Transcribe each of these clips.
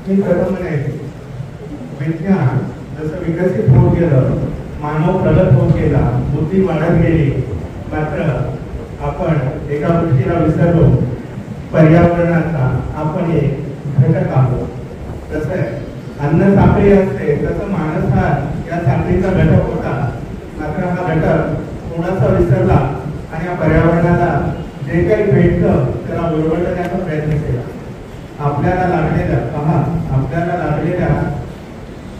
मी प्रथम म्हणेन, विज्ञान जसं विकसित होत गेलं, मानव प्रगत होत गेला, बुद्धी वाढत गेली, मात्र आपण एका गोष्टीला विसरलो, पर्यावरणाचा आपण एक घटक आहोत. कसं आहे, अन्न साखळी असते तसं माणूस हा या साखळीचा घटक होता, मात्र हा घटक थोडासा विसरला आणि या पर्यावरणाला जे काही भेटतं त्याला उलगडण्याचा प्रयत्न केला. आपल्याला लागलेल्या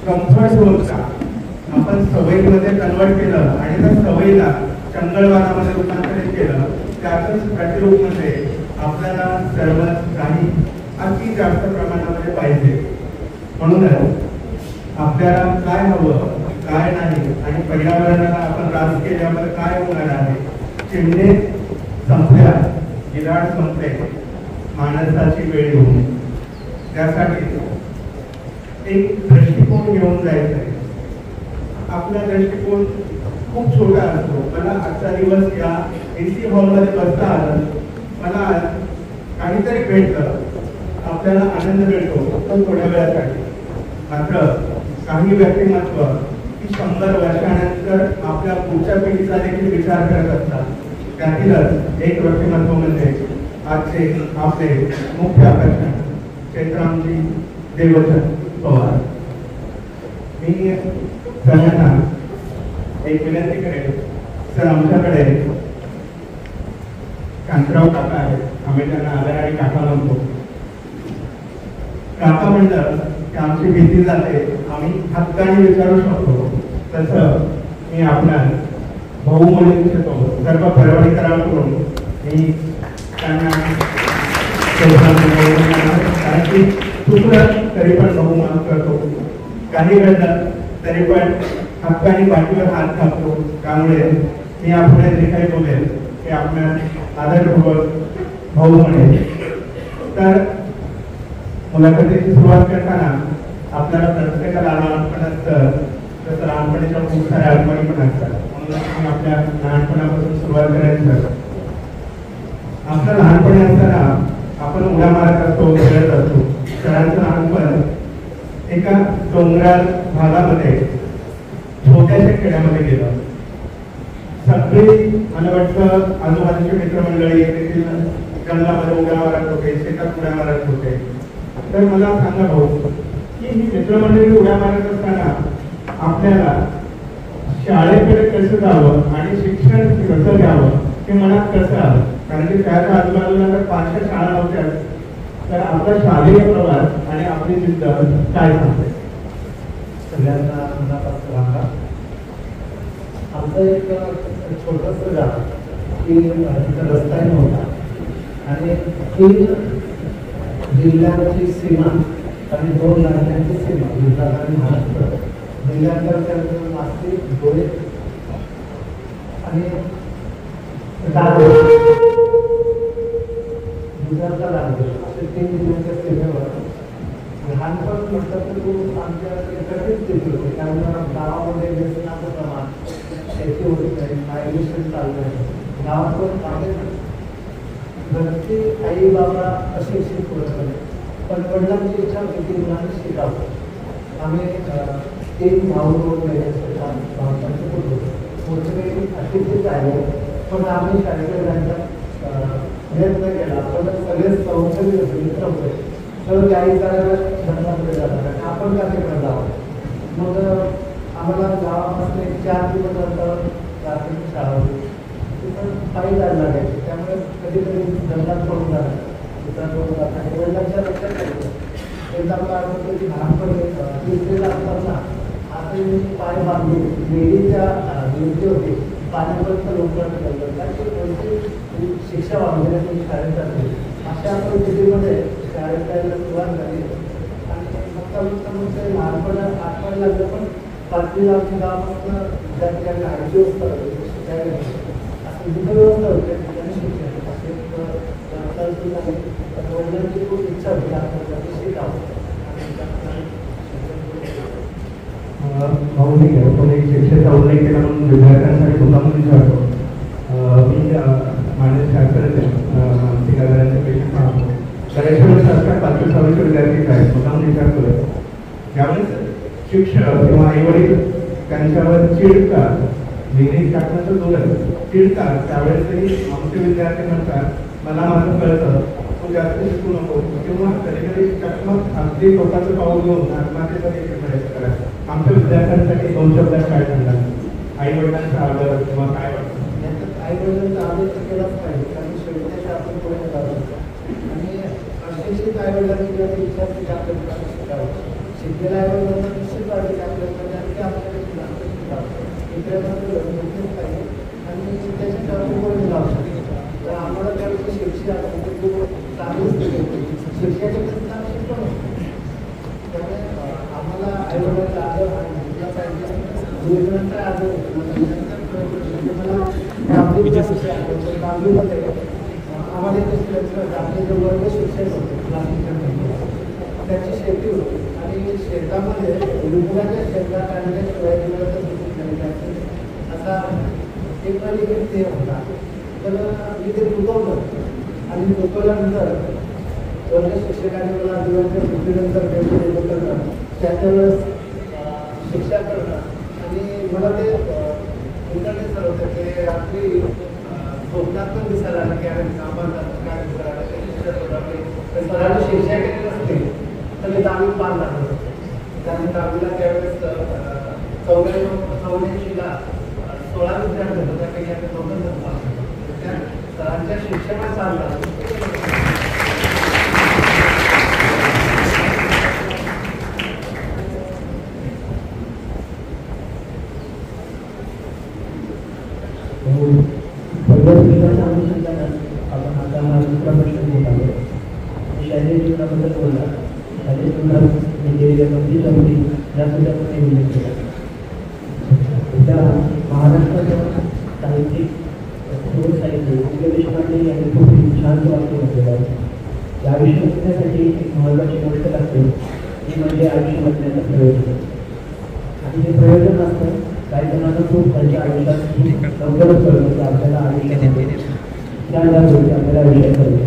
कम्फर्ट झोनचा आपण सवयीमध्ये कन्वर्ट केलं आणि त्या सवयीला चंगळवादामध्ये रूपांतरित केलं. त्यातच प्रतिरूप मध्ये आपल्याला सर्व काही अति जास्त प्रमाणामध्ये पाहिजे. म्हणूनच आपल्याला काय हवं, काय नाही आणि पर्यावरणाला आपण त्रास केल्यावर काय होणार आहे. चिमणे संपल्या, गिराड संपले, माणसाची वेळ येऊन त्यासाठी एक दृष्टिकोन घेऊन जायचं आहे. आपला दृष्टिकोन खूप छोटा असतो. मला आजचा दिवस या AC हॉलमध्ये बसता आलं, मला काहीतरी भेटलं, आपल्याला आनंद मिळतो पण थोड्या वेळासाठी. मात्र काही व्यक्तिमत्व की 100 वर्षानंतर आपल्या पुढच्या पिढीचा देखील विचार करत असतात. त्यातीलच एक व्यक्तिमत्व म्हणजे आजचे आपले मुख्य आकर्षण चैत्रामजी देवचंद पवार. मी सगळ्यांना एक विनंती करेन, सर आमच्याकडे कांतराव काका आहेत, आम्ही त्यांना आदराने काका म्हणतो. काका म्हणलं की आमची भीती जाते, आम्ही हक्काने विचारू शकतो. तसं मी आपणास भाऊ म्हणून इच्छितो. सर्व परवडीकरांकडून मी त्यांना कारण की चुकलं तरी पण बहुमान करतो, काही घडलं तरी पण हक्काने पाठीवर हात टाकतो. त्यामुळे मी आपल्याला जे काही बोलेल ते आपल्याला आदरपूर्वक भाऊ म्हणेल. तर मुलाखतीची सुरुवात करताना आपल्याला प्रत्येकाला लहानपण असतं, तसं लहानपणीच्या खूप साऱ्या आठवणी पण असतात. म्हणून आपल्या लहानपणापासून सुरुवात करायची ठरवतो. आपलं लहानपणी असताना आपण उड्या मारत असतो, खेळत असतो. सरांचं लहानपण एका डोंगराळ भागामध्ये छोट्याशा खेड्यामध्ये गेलं. सगळी मला वाटतं आजूबाजूची मित्रमंडळी देखील जंगलामध्ये उड्या मारत होते, शेतात उड्या मारत होते. तर मला सांगा भाऊ की ही मित्रमंडळी उड्या मारत असताना आपल्याला शाळेकडे कसं जावं आणि शिक्षण कसं घ्यावं हे मनात कसं आलं? कारण की त्याच्या आजूबाजूला जर 500 शाळा नव्हत्या, तर आपला शालेय प्रवास आणि आपली जिद्द काय सांगते? सगळ्यांना सांगा, आमचं एक छोटंसं गाव की तिथं रस्ताही नव्हता आणि 3 जिल्ह्यांची सीमा आणि 2 राज्यांची सीमा, गुजरात आणि महाराष्ट्र. जिल्ह्यांचा नाशिक, धुळे आणि गुजरातचा राज्य असे 3 जिल्ह्यांच्या सीमेवर लहानपण म्हटलं तर खूप आमच्या एकत्रित स्थिती होती. त्यामुळे गावामध्ये व्यसनाचं प्रमाण शेती होती नाही, मायग्रेशन चाललं आहे. गावात पण घरची आई बाबा अशिक्षित होत, पण वडिलांची इच्छा होती की मुलांनी शिकावं. आम्ही 3 भाऊ 2 बहिणी भावांचे होतो. मोठे काही अशिक्षित आहे, पण आम्ही शाळेकडे जायचा प्रयत्न केला. पण सगळे संस्थेत मित्र होते, तर काही करायला धर्माकडे जातात, आपण का तिकडे जावं. मग आम्हाला गावापासून 4 किलोमीटर प्राथमिक शाळा होती, तिथं पायी जायला लागायची. त्यामुळे कधी कधी जंगलात पडून जाणार, तिथं पडून जातात आणि वडिलांच्या लक्षात येतं. एकदा मला आठवतं की लहानपणी तिसरीला असताना आता मी पाय बांधले, लेडीच्या ड्युटी होती, पाण्यापर्यंत लोकांना ठेवलं, त्याची शिक्षा वाढवण्याची शाळेत जाते. अशा परिस्थितीमध्ये शाळेत जायला सुरुवात झाली आणि मग ते लहानपण आठवायला लागलं. पण 5वीला आमच्या गावापासून ज्या ठिकाणी 8 दिवस शिकायला असं दुसरं व्यवस्था होते ठिकाणी शिक्षण असे वडिलांची खूप इच्छा होती आपण शिकावं. भाऊ ठीक आहे, पण एक शिक्षेचा उल्लेख केला म्हणून विद्यार्थ्यांसाठी मुद्दाम विचारतो. मी मानसिक शास्त्रज्ञ, मानसिक आजारांचे पेशंट पाहतो. तर याच्यावर शास्त्रात 12वी विद्यार्थी आहेत मुद्दाम विचारतोय त्यावेळेस शिक्षक किंवा आईवडील त्यांच्यावर चिडतात, विहिरीत टाकण्याचं दूर चिडतात, त्यावेळेसही आमचे विद्यार्थी म्हणतात मला माझं कळतं तू जास्त शिकू नको, किंवा कधी कधी चकमक अगदी स्वतःचं पाऊल घेऊन आत्महत्येचा देखील प्रयत्न करा. आमच्या विद्यार्थ्यांसाठी 2 शब्दात काय सांगतात? आई वडिलांचा आदर किंवा काय वाटतं? आई वडिलांचा आदर तर केलाच पाहिजे, कारण शेवटी आपण पुढे जातो आणि अशिक्षित आई वडिलांनी किंवा इच्छा आपल्याला शिकावं. शिकलेल्या आई वडिलांना निश्चित पाहिजे आपल्याला शिकावं इतरांना पाहिजे आणि त्याच्या पुढे जाऊ शकतो. तर आम्हाला त्यावेळी शिक्षण खूप चांगली शिक्षकाच्या शिकतो. त्यामुळे आम्हाला आई वडिलांचा आदर घेतला पाहिजे, गुरुजनांचा आदर आम्हाला आपले जे वर्ग शिक्षक होते त्याची शेती होती आणि शेतामध्ये लुगडाच्या शेतात आणल्या शिवाय असा एक ते होता. तर मी ते दुखवलं आणि दुखवल्यानंतर वर्ग शिक्षकाने मला दिवसभर सुट्टीनंतर करणं, त्याच्या वेळेस शिक्षा करणं आणि मला ते इंटरनेट सर होतं ते रात्री झोपण्यात पण दिसायला आलं की अरे कामात काय दिसायला सरांनी शिक्षा केली नसते तर मी 10वी पास झालो होतो. त्यांनी 10वीला त्यावेळेस 84ला 16 विद्यार्थी होतो, त्यापैकी आम्ही 2 जण पास होतो. त्या सरांच्या शिक्षणात चालला आपण आता हा दुसरा प्रश्न घेत आलो. शालेय जीवनाबद्दल बोलला. शालेय जीवनात केलेल्या गंभीर जमिनी यासुद्धा आपण उल्लेख केला. त्या महाराष्ट्राच्या साहित्यिक थोर साहित्य देशपांडे यांनी खूप छान वाक्य म्हटलेलं आहे. या आयुष्य जगण्यासाठी एक महत्त्वाची गोष्ट लागते ती म्हणजे आयुष्य जगण्याचं प्रयोजन. आणि हे प्रयोजन असतं काही जणांना खूप त्यांच्या आयुष्यात लवकरच कळतं की आपल्याला आयुष्यामध्ये त्या गोष्टी आपल्याला आयुष्यात कळते.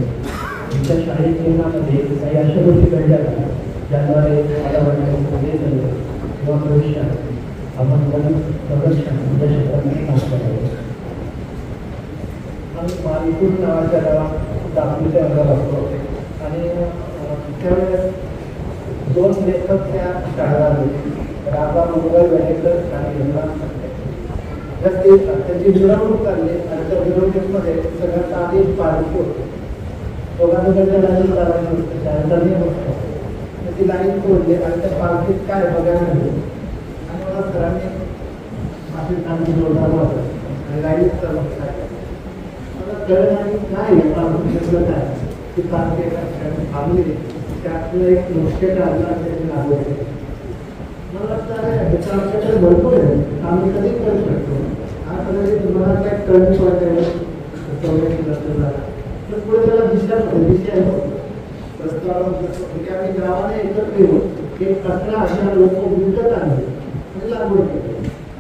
तुमच्या शाळेत जीवनामध्ये काही अशा गोष्टी घडल्या का ज्याद्वारे मला वाटतं पुढे झालं किंवा भविष्यात आपण संरक्षण तुमच्या क्षेत्रामध्ये काम करावं. आम्ही मालिकूर नावाच्या गावात दाखवच्या वर्गात असतो आणि त्यावेळेस 2 लेखक त्या शाळेला होते, राजा मुघल वेळेकर आणि यमराज सकटे. त्याची मिरवणूक काढली आणि त्या मिरवणुकीमध्ये सगळ्यात आधी पालखी होती. दोघांकडच्या लाईन चालवायची होती, शाळेचा नियम असतो. तर ती लाईन तोडली आणि त्या पालखीत काय बघायला मिळालं आणि मला सरांनी माझी चांगली जोडदार वाटत आणि लाईन चालवत मला कळलं नाही काय पालखी काय ती पालखी एका ठिकाणी थांबली. त्यातलं एक नुसते काढला आणि त्याची लागवड मला वाटतं अरे ह्याचा आमच्याकडे भरपूर आहे, आम्ही कधी करू शकतो. आज कदाचित तुम्हाला काय कळणी वाटायला तर पुढे त्याला विषय रस्त्यावर म्हणजे आम्ही गावाने एकत्र येऊन एक 17-18 लोक विकत आणले आणि लागवड केली.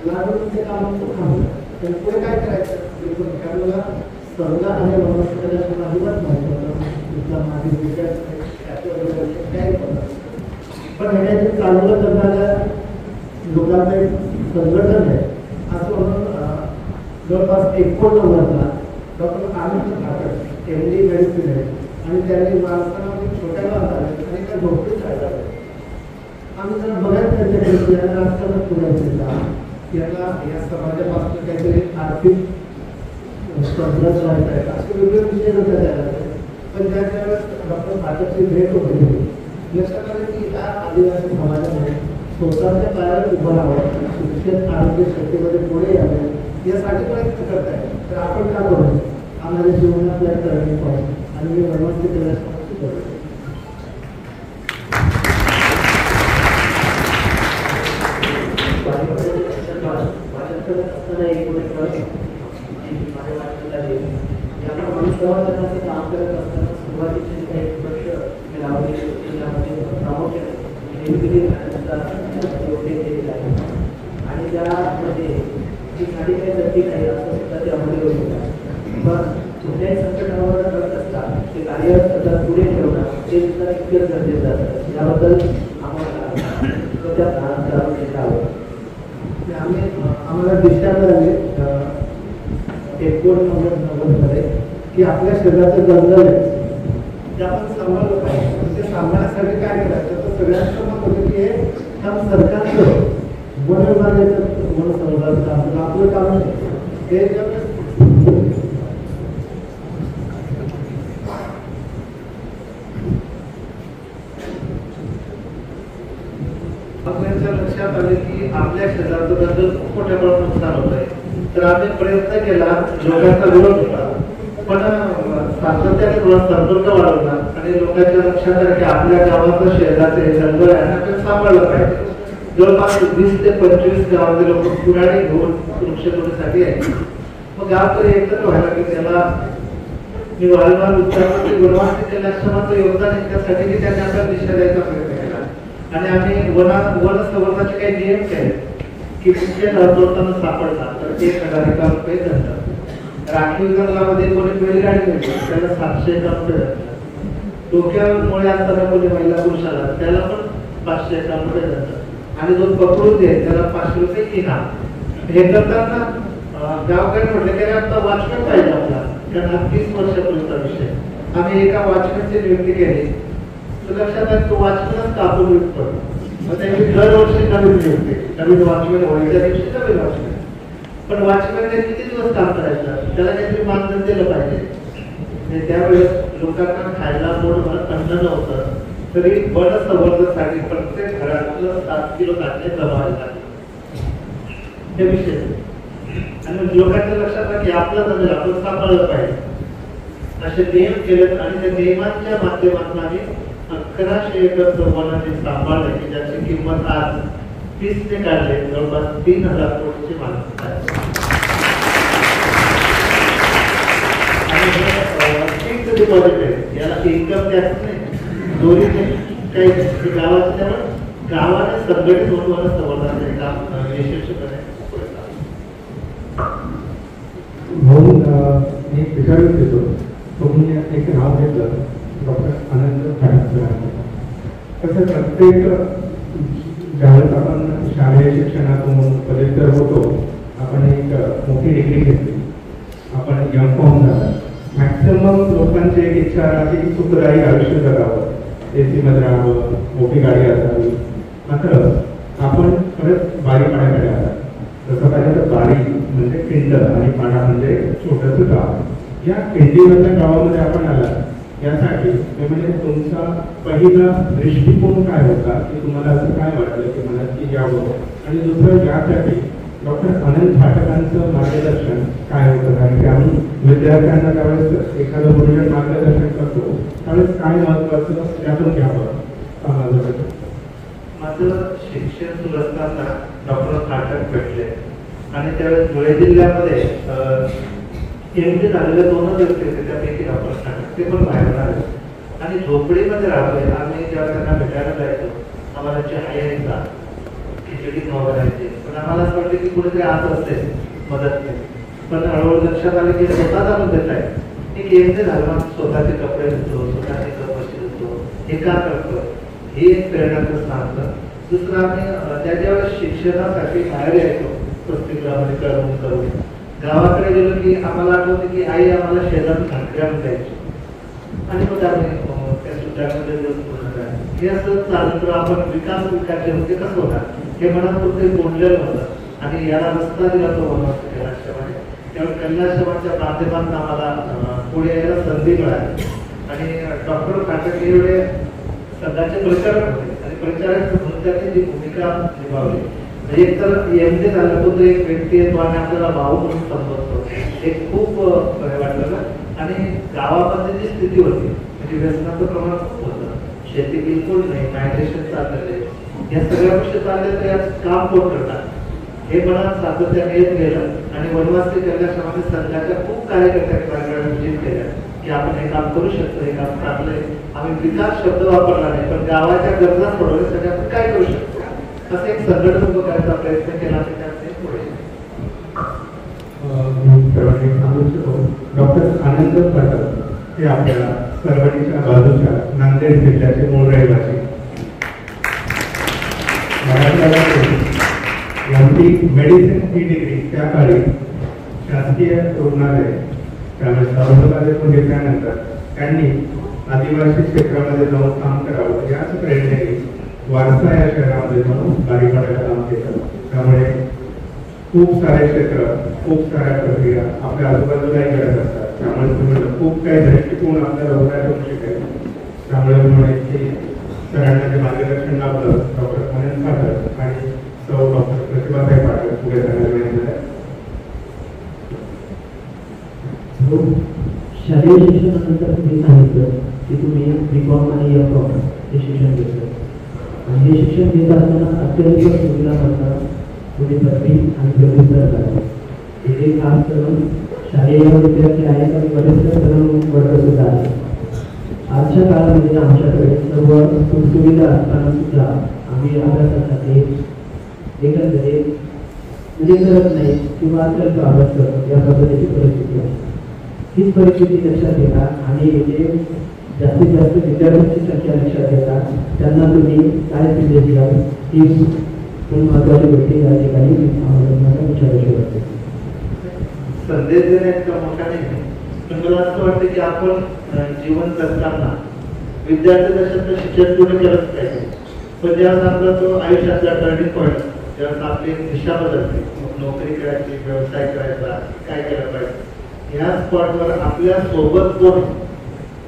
लागवडीचे काम थांबलं. तर पुढे काय करायचं कारण मला स्पर्धा आणि वनस्पतीला अजिबात माहिती होतं तिथला माझी विकास काय होतं. पण हे चालवलं करणाऱ्या लोकांचं एक संघटन आहे असं म्हणून जवळपास 1990ला डॉक्टर आनंद ठाकर MD मेडिसिन आहे आणि त्यांनी माणसांना छोट्या गावात आले आणि त्या झोपडीत राहिला. आम्ही जरा बघायला त्यांच्याकडे याला राजकारण पुढे याला या समाजापासून काहीतरी आर्थिक स्पर्धा राहत आहेत असे वेगवेगळे विषय होते त्याला. पण त्याच्या वेळेस डॉक्टर ठाकरची भेट होती. लक्षात आलं की या आदिवासी समाजामध्ये स्वतःच्या पायावर उभं राहावं, शिक्षण आरोग्य शेतीमध्ये पुढे यावं यासाठी प्रयत्न करत आहे. तर आपण का करू आम्हाला जीवनातल्या करणे पाहिजे आणि मी वनवासी केल्यास करतो. माझ्याकडे असताना एक गोष्ट माझ्या वाटण्यात आली. याला मनुष्यवादाचं काम करत असताना सुरुवातीचे काही वर्ष मी लावलेली होती. यामध्ये प्रामुख्याने केलेलं आहे आणि त्यामध्ये जी झाडी काही नक्की नाही असं सुद्धा त्यामध्ये होतं. पण कुठल्याही संकटावर करत असतात ते कार्य सतत पुढे ठेवणं हे सुद्धा तितकंच गरजेचं असतं. याबद्दल आम्हाला जाणून घेता आलं. आम्हाला दिशा मिळाली 1990 की आपल्या शरीराचं जंगल आहे ते आपण सांभाळलं पाहिजे. ते सांभाळण्यासाठी काय करायचं तर सगळ्यांचं मत होतं की हे काम सरकारचं वन विभागाचं वन संवर्धन आपलं काम नाही. हे आपल्या लक्षात आले की आपल्या शरीराचं जंगल खूप मोठ्या प्रमाणात नुकसान होत आहे. तर आम्ही प्रयत्न केला, लोकांचा विरोध होता, पण सातत्याने थोडा संपर्क वाढवला आणि लोकांच्या लक्षात आलं की आपल्या गावाचं शहराचे जंगल आहे आपण सांभाळलं पाहिजे. जवळपास 20 ते 25 गावातील लोक पुराणे घेऊन वृक्षतोडीसाठी आहेत. मग गावकरी एकत्र व्हायला की त्याला मी वारंवार विचारतो की वनवासी कल्याणाचं योगदान आहे त्यासाठी की त्यांनी आपल्याला दिशा द्यायचा प्रयत्न केला. आणि आम्ही वन संवर्धनाचे काही नियम केले की कुठे तोडताना सापडतात तर 1,000 रुपये दंड. राखीव जंगलामध्ये कोणी बैलगाडी नेली त्याला 700 रुपये दंड. डोक्यामुळे असताना कोणी महिला पुरुषाला त्याला पण 500 रुपये दंड. आणि जो पकडून दे त्याला 500 रुपये इनाम. हे करताना गावकरी म्हटले की आता वॉचमॅन पाहिजे आपला, कारण 30 वर्षापूर्वीचा विषय. आम्ही एका वॉचमॅनची नियुक्ती केली. लक्षात आहे तो वॉचमॅनच कापून विकतो. मग त्यांची दरवर्षी नवीन नियुक्ती, नवीन वॉचमॅन होळीच्या दिवशी नवीन वॉचमॅन. पण वॉचमॅनने किती दिवस काम करायचं त्याला काहीतरी मानधन दिलं पाहिजे. त्यावेळेस लोकांना खायला पोटभर अन्न नव्हतं तरी वन संवर्धनासाठी प्रत्येक घरातलं 7 किलो धान्य जमायला लागलं. हे विषय आणि लोकांच्या लक्षात आलं की आपलं जंगल आपण सांभाळलं पाहिजे. असे नियम केले आणि त्या नियमांच्या माध्यमातून आम्ही 1100 एकर वनांची सांभाळले की ज्याची किंमत आज 30 ने काढले जवळपास 3,000 कोटीची मालमत्ता आहे. आणि फिक्स्ड डिपॉझिट आहे, याला इन्कम टॅक्स नाही, दोन्ही काही गावाचं त्यामुळे गावाने संघटित होऊन वन संवर्धनाचे काम यशस्वीपणे पुढे म्हणून मी विचारत देतो. तुम्ही एक नाव घेतलं डॉक्टर आनंद फाटक. कसं प्रत्येक ज्यावेळेस आपण शालेय शिक्षणातून पदव्युत्तर होतो आपण एक मोठी डिग्री घेतली, आपण एम.कॉम झाला. मॅक्सिमम लोकांची एक इच्छा राहते की सुखदायी आयुष्य जगावं, AC मध्ये राहावं, मोठी गाडी असावी. मात्र आपण परत बारीपाड्याकडे आला. जसं पाहिजे तर बारी म्हणजे खिंड आणि पाडा म्हणजे छोटंसं गाव. या खिंडीमधल्या गावामध्ये आपण आला यासाठी म्हणजे तुमचा पहिला दृष्टिकोन काय होता की तुम्हाला असं काय वाटलं की मला की यावं, आणि दुसरं यासाठी डॉक्टर आनंद फाटकांचं मार्गदर्शन काय होतं? कारण की आम्ही विद्यार्थ्यांना त्यावेळेस एखादं गुरुजन मार्गदर्शन करतो त्यावेळेस काय महत्वाचं त्यातून घ्यावं समाजाचं. माझं शिक्षण सुरू असताना डॉक्टर फाटक भेटले आणि त्यावेळेस धुळे जिल्ह्यामध्ये MD झालेल्या 2 व्यक्ती होते, त्यापैकी डॉक्टर फाटक ते पण बाहेर आले आणि झोपडीमध्ये राहतोय. आम्ही जेव्हा त्यांना भेटायला जायचो आम्हाला चहा यायचा, खिचडी खावं करायची, पण आम्हाला असं वाटतं की कुठेतरी आज असते मदत नाही. पण हळूहळू लक्षात आलं की स्वतः जाणून देत आहे एक MD झालं स्वतःचे कपडे धुतो, स्वतःचे कपडे धुतो, हे का करतो, हे एक प्रेरणाचं सांगतं. दुसरं आम्ही त्याच्यावर शिक्षणासाठी बाहेर यायचो, प्रत्येकामध्ये करून गावाकडे गेलो की आम्हाला आठवतं की आई आम्हाला शेजारून भाकऱ्या द्यायची आणि मग आम्ही त्या सुट्ट्यामध्ये हे असं चालतं. आपण विकास होते कसं होणार हे मनात कुठे बोललेलं होतं आणि याला रस्ता दिला तो वनवासी कैलासवाने. त्यामुळे कैलासवानच्या माध्यमातून आम्हाला पुढे यायला संधी मिळाली आणि डॉक्टर फाटक एवढे सध्याचे प्रचारक होते आणि प्रचारक म्हणून त्यांनी जी भूमिका निभावली. एक तर MD झाला तो एक व्यक्ती आहे तो आणि आपल्याला भाऊ म्हणून समजतो, हे खूप वाटलं ना. आणि गावामध्ये जी स्थिती होती म्हणजे व्यसनाचं प्रमाण खूप होतं, शेती बिलकुल नाही, मायग्रेशन चाललेले, या सगळ्या गोष्टी चालल्या तर यात काम कोण करतात हे मनात सातत्याने येत गेलं आणि वनवासी कल्याणामध्ये संघाच्या खूप कार्यकर्त्यांनी विजिट केल्या की आपण हे काम करू शकतो, हे काम चांगलंय. आम्ही विकास शब्द वापरला नाही पण गावाच्या गरजा सोडवण्यासाठी आपण काय करू शकतो असं एक संघटन उभं करायचा प्रयत्न केला. त्याच्यात पुढे सांगू शकतो डॉक्टर आनंद पाठक हे आपल्याला परभणीच्या बाजूच्या नांदेड जिल्ह्याचे मूळ रहिवासी. यांची मेडिसिन ही डिग्री त्या काळी शासकीय रुग्णालय त्यामुळे औरंगाबादेतून घेतल्यानंतर त्यांनी आदिवासी क्षेत्रामध्ये जाऊन काम करावं याच प्रेरणेने वारसा या शहरामध्ये जाऊन बारीपाड्याला काम केलं. त्यामुळे खूप सारे क्षेत्र, खूप साऱ्या प्रक्रिया आपल्या आजूबाजूलाही घडत असतात. त्यामुळे तुम्ही खूप काही दृष्टिकोन आपल्या रोगातून शिकेल. त्यामुळे म्हणून की सरांना जे मार्गदर्शन लाभलं डॉक्टर आनंद पाठक आणि सौ डॉक्टर प्रतिभाताई पाठक पुढे जाण्यात शालेय शिक्षणानंतर तुम्ही सांगितलं की तुम्ही B.Com आणि M.Com हे शिक्षण घेतलं आणि हे शिक्षण घेत असताना अत्यंत सुविधा करता तुम्ही पदवी आणि प्रोफेसर झाले. इथे खास करून शालेय विद्यार्थी आहेत आणि बरेचसे तरुण वर्ग सुद्धा आहे. आजच्या काळामध्ये आमच्याकडे सर्व सुविधा असताना सुद्धा आम्ही अभ्यासासाठी एकंदरीत म्हणजे करत नाही किंवा अत्यंत अभ्यास करतो या पद्धतीची परिस्थिती आहे. हीच परिस्थिती लक्षात घेता आणि येथे जास्तीत जास्त विद्यार्थ्यांची संख्या लक्षात घेता त्यांना तुम्ही काय संदेश द्याल ही महत्वाची गोष्टी या ठिकाणी विचारायची वाटते. संदेश देण्याचा मोठा नाही, पण मला असं वाटतं की आपण जीवन जगताना विद्यार्थी दशेत शिक्षण पूर्ण केलंच पाहिजे. पण ज्यावेळेस आपला तो आयुष्यातला टर्निंग पॉईंट, ज्यावेळेस आपली दिशा बदलते, नोकरी करायची, व्यवसाय करायचा, काय केलं पाहिजे, ह्या स्पॉटवर आपल्या सोबत कोण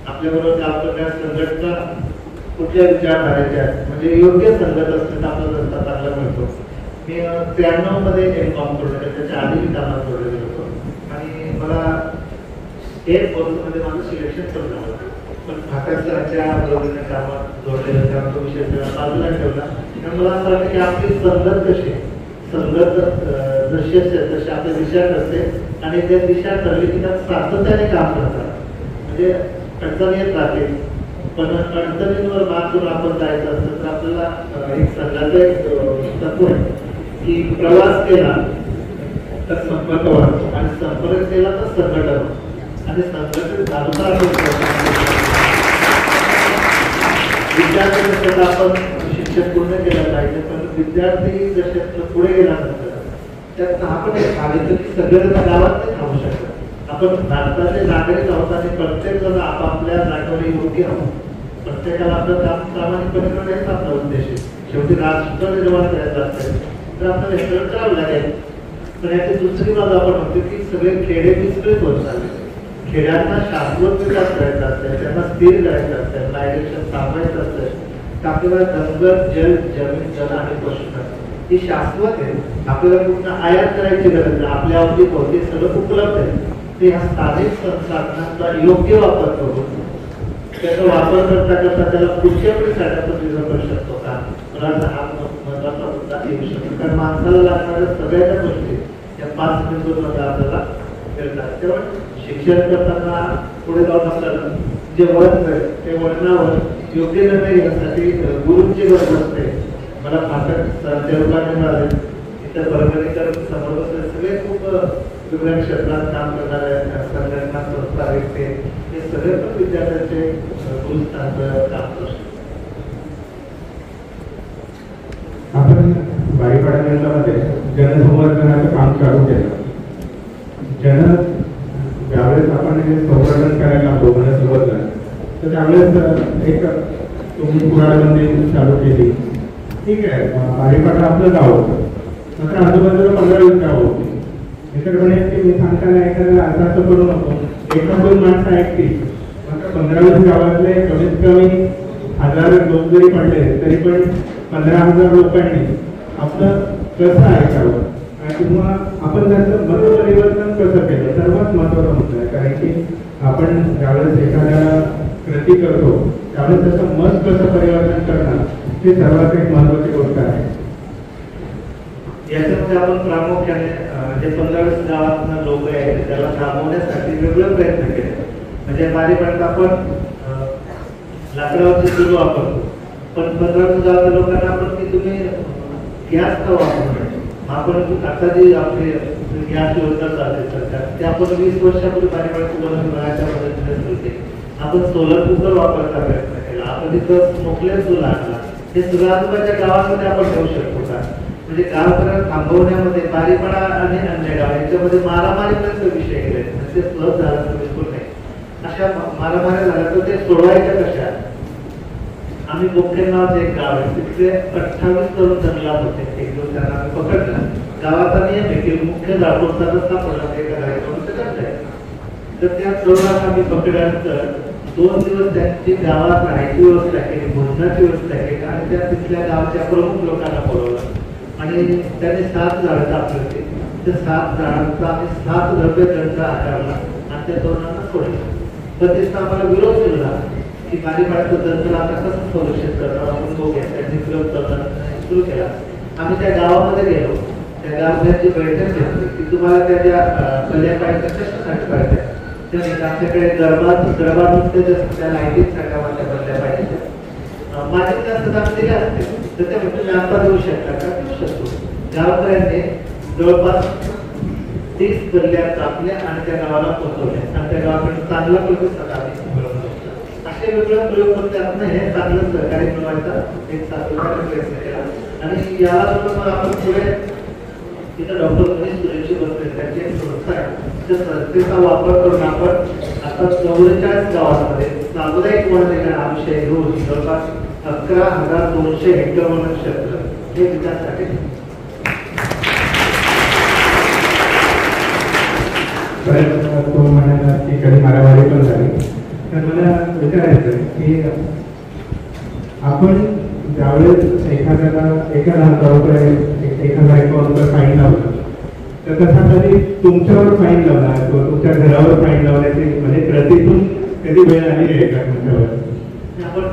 आपल्याबरोबर काम करण्यास संघटना कुठल्या विचारधारेच्या म्हणजे योग्य संगत असते आपला रस्ता चांगला मिळतो. मी 93 मध्ये M.Com करून त्याच्या आधी मी कामात जोडलेलो होतो आणि मला एक कोर्समध्ये माझं सिलेक्शन करून झालं. पण ठाकरसरांच्या बरोबरीने कामात जोडलेलं काम तो विषय बाजूला ठेवला. आणि मला असं वाटतं की आपली संगत कशी संगत जशी असेल तशी आपली दिशा ठरते आणि त्या दिशा ठरली की त्यात सातत्याने काम करतात. म्हणजे अडचणी येत राहते, पण अडचणींवर मात करून आपण जायचं असतं तर आपल्याला एक संघाचं एक तत्व आहे की प्रवास केला तर संपर्क वाढतो आणि संपर्क केला तर संघटन होतो आणि संघटित झालं तर विद्यार्थी दशेत आपण शिक्षण पूर्ण केलं पाहिजे. पण विद्यार्थी दशेत पुढे गेल्यानंतर त्यात आपण सांगितलं की सगळेजण गावात नाही थांबू शकत. आपण भारताचे नागरिक आहोत आणि प्रत्येक जण आपापल्या जागेवर योग्य आहोत. प्रत्येकाला आपलं काम प्रामाणिकपणे करणं हेच आपला उद्देश आहे. शेवटी राष्ट्र निर्माण करायचं असेल तर आपल्याला हे सगळं करावं लागेल. पण याची दुसरी बाजू आपण म्हणतो की सगळे खेडे विस्कळीत होत चालले. खेड्यांना शाश्वत विकास करायचा असेल, त्यांना स्थिर करायचं असेल, मायग्रेशन थांबवायचं असेल तर आपल्याला डोंगर, जल, जमीन, जल आणि पशुधन ही शाश्वत आहे. आपल्याला पूर्ण आयात करायची गरज नाही. आपल्या अवधीत होते सगळं उपलब्ध आहे. ते ह्या स्थानिक संसाधनांचा योग्य वापर करून त्याचा वापर करता करता त्याला पुढच्या पिढीसाठी आपण विचार करू शकतो का? मला हा महत्वाचा मुद्दा येऊ शकतो. कारण माणसाला लागणाऱ्या सगळ्या गोष्टी या 5 बिंदूंमध्ये आपल्याला मिळतात. तेव्हा शिक्षण करताना पुढे जाऊन आपल्याला जे वळण आहे ते वळणावर योग्य निर्णय घेण्यासाठी गुरूंची गरज असते. मला फाटक देवकाने मिळाले, इतर परभणीकर समोर बसले, सगळे खूप वेगवेगळ्या क्षेत्रात काम करणारे संघटना संस्था आहेत हे सगळे पण विद्यार्थ्यांचे गुरुस्थानाचं काम करू शकतात. आपण बारीपाडा केंद्रामध्ये जनसंवर्धनाचं काम चालू केलं. ज्यावेळेस आपण हे संवर्धन करायला लागलो जनसंवर्धन तर त्यावेळेस एक तुम्ही पुराणबंदी चालू केली. ठीक आहे, बारीपाडा आपलं गाव होतं, मात्र आजूबाजूला 15-20 गाव होती. याच्याकडे मी सांगताना एखाद्याला असं करू नको, 1-2 माणसं ऐकतील, मात्र 15-20 गावातले कमीत कमी 1000 लोक जरी पडले तरी पण 15,000 लोकांनी आपलं कसं ऐकावं किंवा आपण त्याचं मत परिवर्तन कसं केलं सर्वात महत्त्वाचा मुद्दा आहे. कारण की आपण ज्यावेळेस एखाद्याला कृती करतो त्यावेळेस त्याचं मत कसं परिवर्तन करणं ही सर्वात एक महत्त्वाची गोष्ट आहे. याच्यामध्ये आपण प्रामुख्याने जे 15-20 गावातून लोक आहेत त्याला थांबवण्यासाठी वेगवेगळे प्रयत्न केले. म्हणजे बारीपर्यंत आपण लाकडावरची चूल वापरतो, पण 15-20 गावाच्या लोकांना आपण की तुम्ही गॅस का वापरू नये. आपण आता जी आपली गॅस योजना चालते सरकार, ते आपण 20 वर्षापूर्वी पाणीपाण्याची वन विभागाच्या मदतीने सुरू केली. आपण सोलर कुकर वापरता प्रयत्न केला, आपण तिथं स्मोकलेस चूल आणला. हे सगळं आजूबाजूच्या गावांमध्ये आपण ठेवू शकतो का? म्हणजे गावकऱ्यांना थांबवण्यामध्ये बारीपणा आणि अन्य गाव याच्यामध्ये मारामारीपर्यंत विषय गेले, ते सहज झाला तर बिलकुल नाही. अशा मारामारी झाल्या तर ते सोडवायच्या कशा? आम्ही बोखेल नावाचे एक गाव आहे, तिथले 28 तरुण जंगलात होते. एक दिवस त्यांना आम्ही पकडलं. गावाचा नियम आहे की मुख्य जाळपोळचा रस्ता पडला ते करायचं करताय. तर त्या तरुणाला आम्ही पकडल्यानंतर 2 दिवस त्यांची गावात राहायची व्यवस्था केली, भोजनाची व्यवस्था केली आणि त्या तिथल्या गावाच्या प्रमुख लोकांना बोलवलं आणि त्यांनी 7 झाडं कापली होती. त्या 7 झाडांचा आम्ही 7 द्रव्य दंड आकारला आणि त्या तरुणांना सोडलं. पण तिथं आम्हाला विरोध केला की पाणीपाण्याचं दंड आता कसं संरक्षित करणार, आपण बघूया. त्यांनी विरोध करणं सुरू केला. आम्ही त्या गावामध्ये गेलो, त्या गावची बैठक घेतली की तुम्हाला त्याच्या कल्या पाहिजे कशासाठी पाहिजे. त्याने आमच्याकडे गरबा नृत्य त्या लाईटिंग सगळ्या बनल्या पाहिजे. माझे जास्त दाम दिले असते तर त्या तुम्ही आता देऊ शकता का? देऊ शकतो. गावकऱ्यांनी जवळपास 30 गल्ल्या कापल्या आणि त्या गावाला पोहोचवल्या आणि त्या गावाकडे चांगला प्रतिसाद आम्ही असे वेगवेगळे प्रयोग करत त्यातनं हे चांगलं सहकार्य मिळवायचा एक सातत्याने प्रयत्न केला. आणि याला मग आपण पुढे तिथं डॉक्टर मनीष सुरेशी बसले, त्यांची एक संस्था आहे, त्या संस्थेचा वापर करून आपण आता 44 गावांमध्ये सामुदायिक वन हा विषय घेऊन जवळपास 11,200 हेक्टर वन क्षेत्र हे विकासासाठी. तो म्हणाला की कधी मारामारी पण झाली. तर मला विचारायचं की आपण ज्यावेळेस एखादा अकाउंटवर फाईन लावला तर तसा कधी तुमच्यावर फाईन लावला किंवा तुमच्या घरावर फाईन लावण्याची म्हणजे प्रतितून कधी वेळ आली आहे का तुमच्यावर? आपण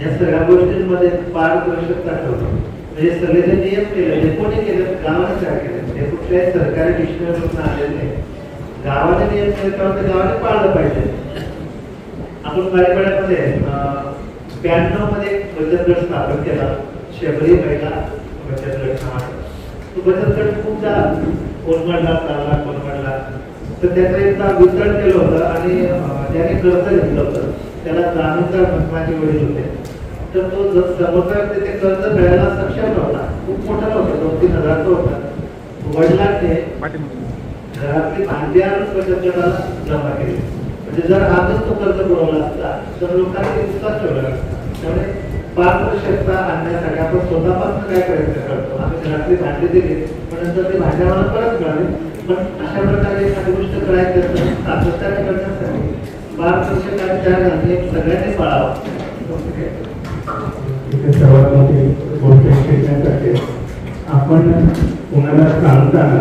या सगळ्या गोष्टींमध्ये पारदर्शकता ठेवतो. म्हणजे सगळे जे नियम केले जे कोणी केले गावाने काय केले, हे कुठल्याही सरकारी डिक्शनरीतून आलेले नाही. गावाने नियम केले तेव्हा ते गावाने पाळलं पाहिजे. आपण पाणीपाण्यामध्ये 92 मध्ये एक बचत गट स्थापन केला, शबरी महिला बचत गट नावाचा. तो बचत गट खूपदा कोलमडला चालला. तर त्याचं एकदा वितरण केलं होतं आणि त्याने कर्ज घेतलं होतं. त्याला जामीनदार महत्वाचे वडील होते. तर तो समोरचा ते कर्ज मिळायला सक्षम नव्हता, खूप मोठा नव्हता, 2-3 हजाराचा होता. वडिलांनी घरातली भांडी आणून बचत गटाला जमा केली. म्हणजे जर आजच तो कर्ज पुरवला असता तर लोकांनी विश्वास ठेवला असता. त्यामुळे पारदर्शकता आणण्यासाठी आपण स्वतःपासून काय प्रयत्न करतो. आम्ही घरातली भांडी दिली पण नंतर ती भांडी आम्हाला परत मिळाली. पण अशा प्रकारे एखादी गोष्ट करायची असेल सातत्याने करण्यासाठी पारदर्शकता सगळ्यांनी पाळावं. सर्वात मोठी गोष्ट शिकण्यासाठी आपण कोणाला सांगताना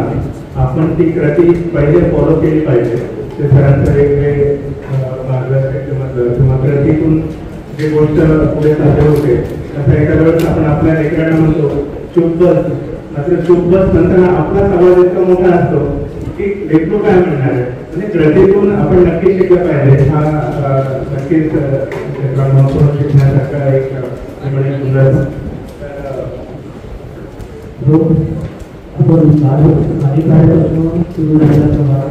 आपण ती कृती पहिले फॉलो केली पाहिजे. ते सरांचं वेगवेगळे मार्गदर्शक किंवा कृतीतून जी गोष्ट पुढे साध्य होते. असं एखाद्या वेळेस आपण आपल्या लेकरांना म्हणतो चुप बस, मात्र चुप बस नंतर आपला आवाज इतका मोठा असतो की लेकरू काय म्हणणार आहे. म्हणजे कृतीतून आपण नक्की शिकलं पाहिजे. हा नक्कीच शिकण्यासारखा एक सुंदर आपण पाणीपाण्यापासून सुरू झालेला प्रवास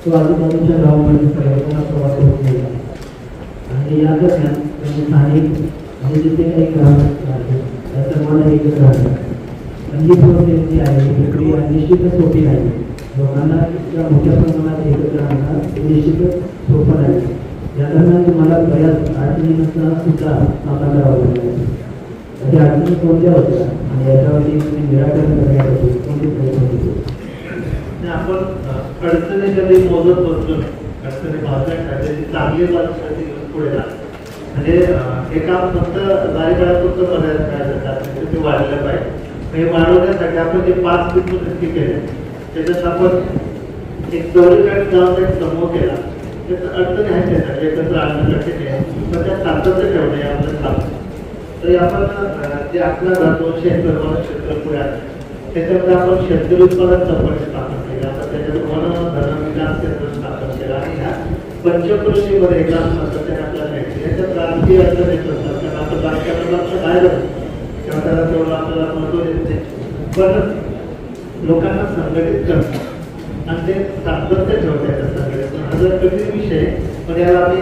तो आजूबाजूच्या गावामध्ये पर्यटनाचा प्रवास होत गेला. आणि या दरम्यान म्हणजे स्थानिक म्हणजे जिथे काही ग्राहक आहे त्या सर्वांना एकत्र आले. आणि ही प्रोसेस जी आहे ही प्रक्रिया निश्चितच सोपी नाही. लोकांना इतक्या मोठ्या प्रमाणात एकत्र आणणं निश्चितच सोपं नाही. या दरम्यान तुम्हाला बऱ्याच अडचणींचा सुद्धा सामना करावा लागला. त्या अडचणी कोणत्या होत्या आणि याच्यावरती तुम्ही निराकरण करण्यासाठी कोणते प्रयत्न केले? आपण अडचणी कधी मोजत बसलो नाही. अडचणी भावण्यासाठी चांगली बाजूसाठी पुढे लागतो. म्हणजे हे काम फक्त बारीपणापुरतं बघायचं ते वाढलं पाहिजे. हे वाढवण्यासाठी आपण जे 5 बिंदू नक्की केले त्याच्यात आपण एक 44 गावाचा एक समूह केला. त्याचं अडचणी आहेत त्याच्यात एकत्र आणणं कठीण आहे पण त्या सातत्य ठेवणे आपलं काम. तर आपण जे 11,200 हेक्टर क्षेत्र पुढे आहे त्याच्यामध्ये आपण शेतकरी उत्पादन कंपनी स्थापन केली. आपण त्याच्यात वन धन विकास केंद्र स्थापन केलं आणि ह्या पंचकृषीमध्ये काम सातत्याने आपल्याला मिळते. याच्यात राजकीय अडचण येत असतात कारण आपण राजकारणाला बाहेर तेव्हा त्याला तेवढं आपल्याला महत्व देत नाही. पण लोकांना संघटित करणं आणि ते सातत्य ठेवता येतात सगळे. हा जर कठीण विषय पण याला आम्ही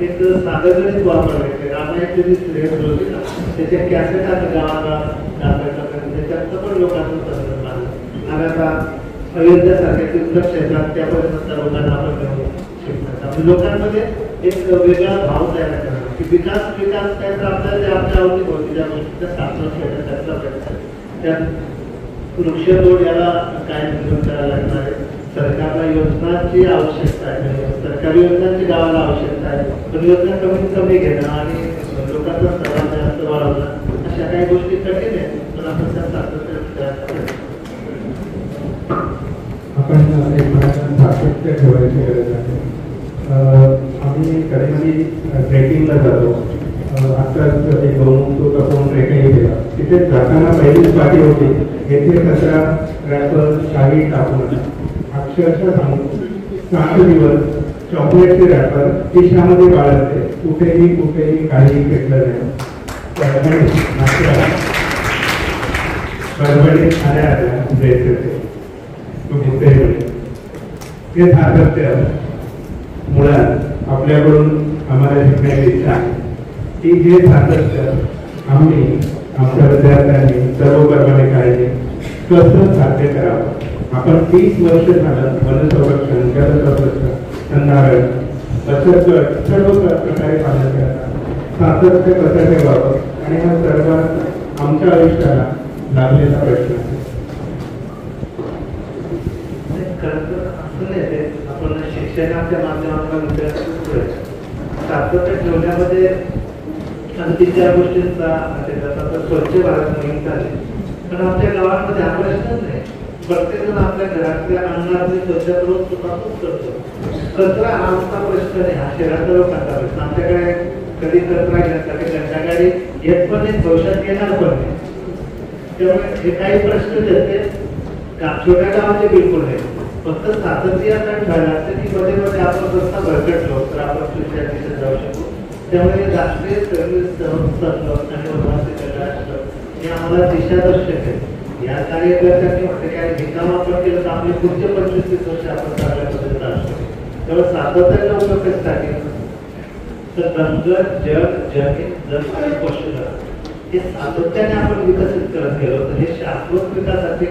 एक साधकच वापरले. रामायणाची जी सिरियल होती ना त्याच्या कॅसेट आता गावाला त्याच्यात पण लोकांचं तंत्र मानलं. आणि आता अयोध्यासारख्या तीर्थ क्षेत्रात त्यापर्यंत लोकांना आपण घेऊन शिकतात. लोकांमध्ये एक वेगळा भाव तयार करणं की विकास काय तर आपल्याला जे आपल्या आवडीत होती ज्या गोष्टी त्या साधन ठेवण्याचा त्याचा प्रयत्न. त्यात वृक्षतोड याला काय नियोजन करायला लागणार आहे. सरकारला योजनांची आवश्यकता आहे, सरकारी योजनांची गावाला आवश्यकता आहे, पण योजना कमीत कमी घेणं आणि लोकांचा सहभाग जास्त वाढवणं अशा काही गोष्टी कठीण आहेत. पण आपण त्या सातत्य आपण एक सातत्य ठेवायची गरज आहे. आम्ही कधी ट्रेकिंगला जातो. आत्ताच एक दोन ट्रेकिंग केला. तिथे जाताना पहिलीच पाठी होती येथे कचरा रॅपर काही टाकू नका. अक्षरशः सांगू 7 दिवस चॉकलेटचे रॅपर खिशामध्ये बाळगते. कुठेही काही भेटलं नाही. गडबडीत आल्या ते सातत्य मुळात आपल्याकडून आम्हाला शिकण्याची इच्छा आहे की हे सातत्य आम्ही आमच्या विद्यार्थ्यांनी सर्वप्रमाणे काळजी कसं साध्य करावं. आपण 30 वर्ष झालं वन संरक्षण, जल संरक्षण, संधारण, बचत गट सर्व प्रकारे पालन करतात. सातत्य कसं ठेवावं आणि हा सर्वात आमच्या आयुष्याला लागलेला प्रश्न आहे. आपण शिक्षणाच्या माध्यमातून सातत्य ठेवण्यामध्ये अगदी त्या गोष्टींचा स्वच्छ भारत मोहीम चालली. पण आमच्या गावांमध्ये हा प्रश्नच नाही. प्रत्येक जण आपल्या घरातल्या अंगणातली स्वच्छता रोज स्वतःच करतो. कचरा हा आमचा प्रश्न नाही, हा शहराचा लोकांचा प्रश्न. आमच्याकडे कधी कचरा घेण्यासाठी घंटा गाडी येत पण नाही, भविष्यात येणार पण नाही. त्यामुळे हे काही प्रश्न ते छोट्या गावाचे बिलकुल नाही. फक्त सातत्य आता ठेवायला लागतं की मध्ये मध्ये आपण रस्ता भरकटलो तर आपण दुसऱ्या दिशेत जाऊ शकतो. त्यामुळे राष्ट्रीय सर्व्हिस आणि राष्ट्र हे आम्हाला दिशादर्शक आहे. या कार्यकर्त्यांनी म्हटलं काय हे काम आपण केलं तर आपले पुढचे 25-30 वर्ष आपण चांगल्या पद्धतीने राहू शकतो. त्यामुळे सातत्याचा उपयोग कशासाठी तर धनगर जग पशुधन हे सातत्याने आपण विकसित करत गेलो तर हे शाश्वत विकासाचे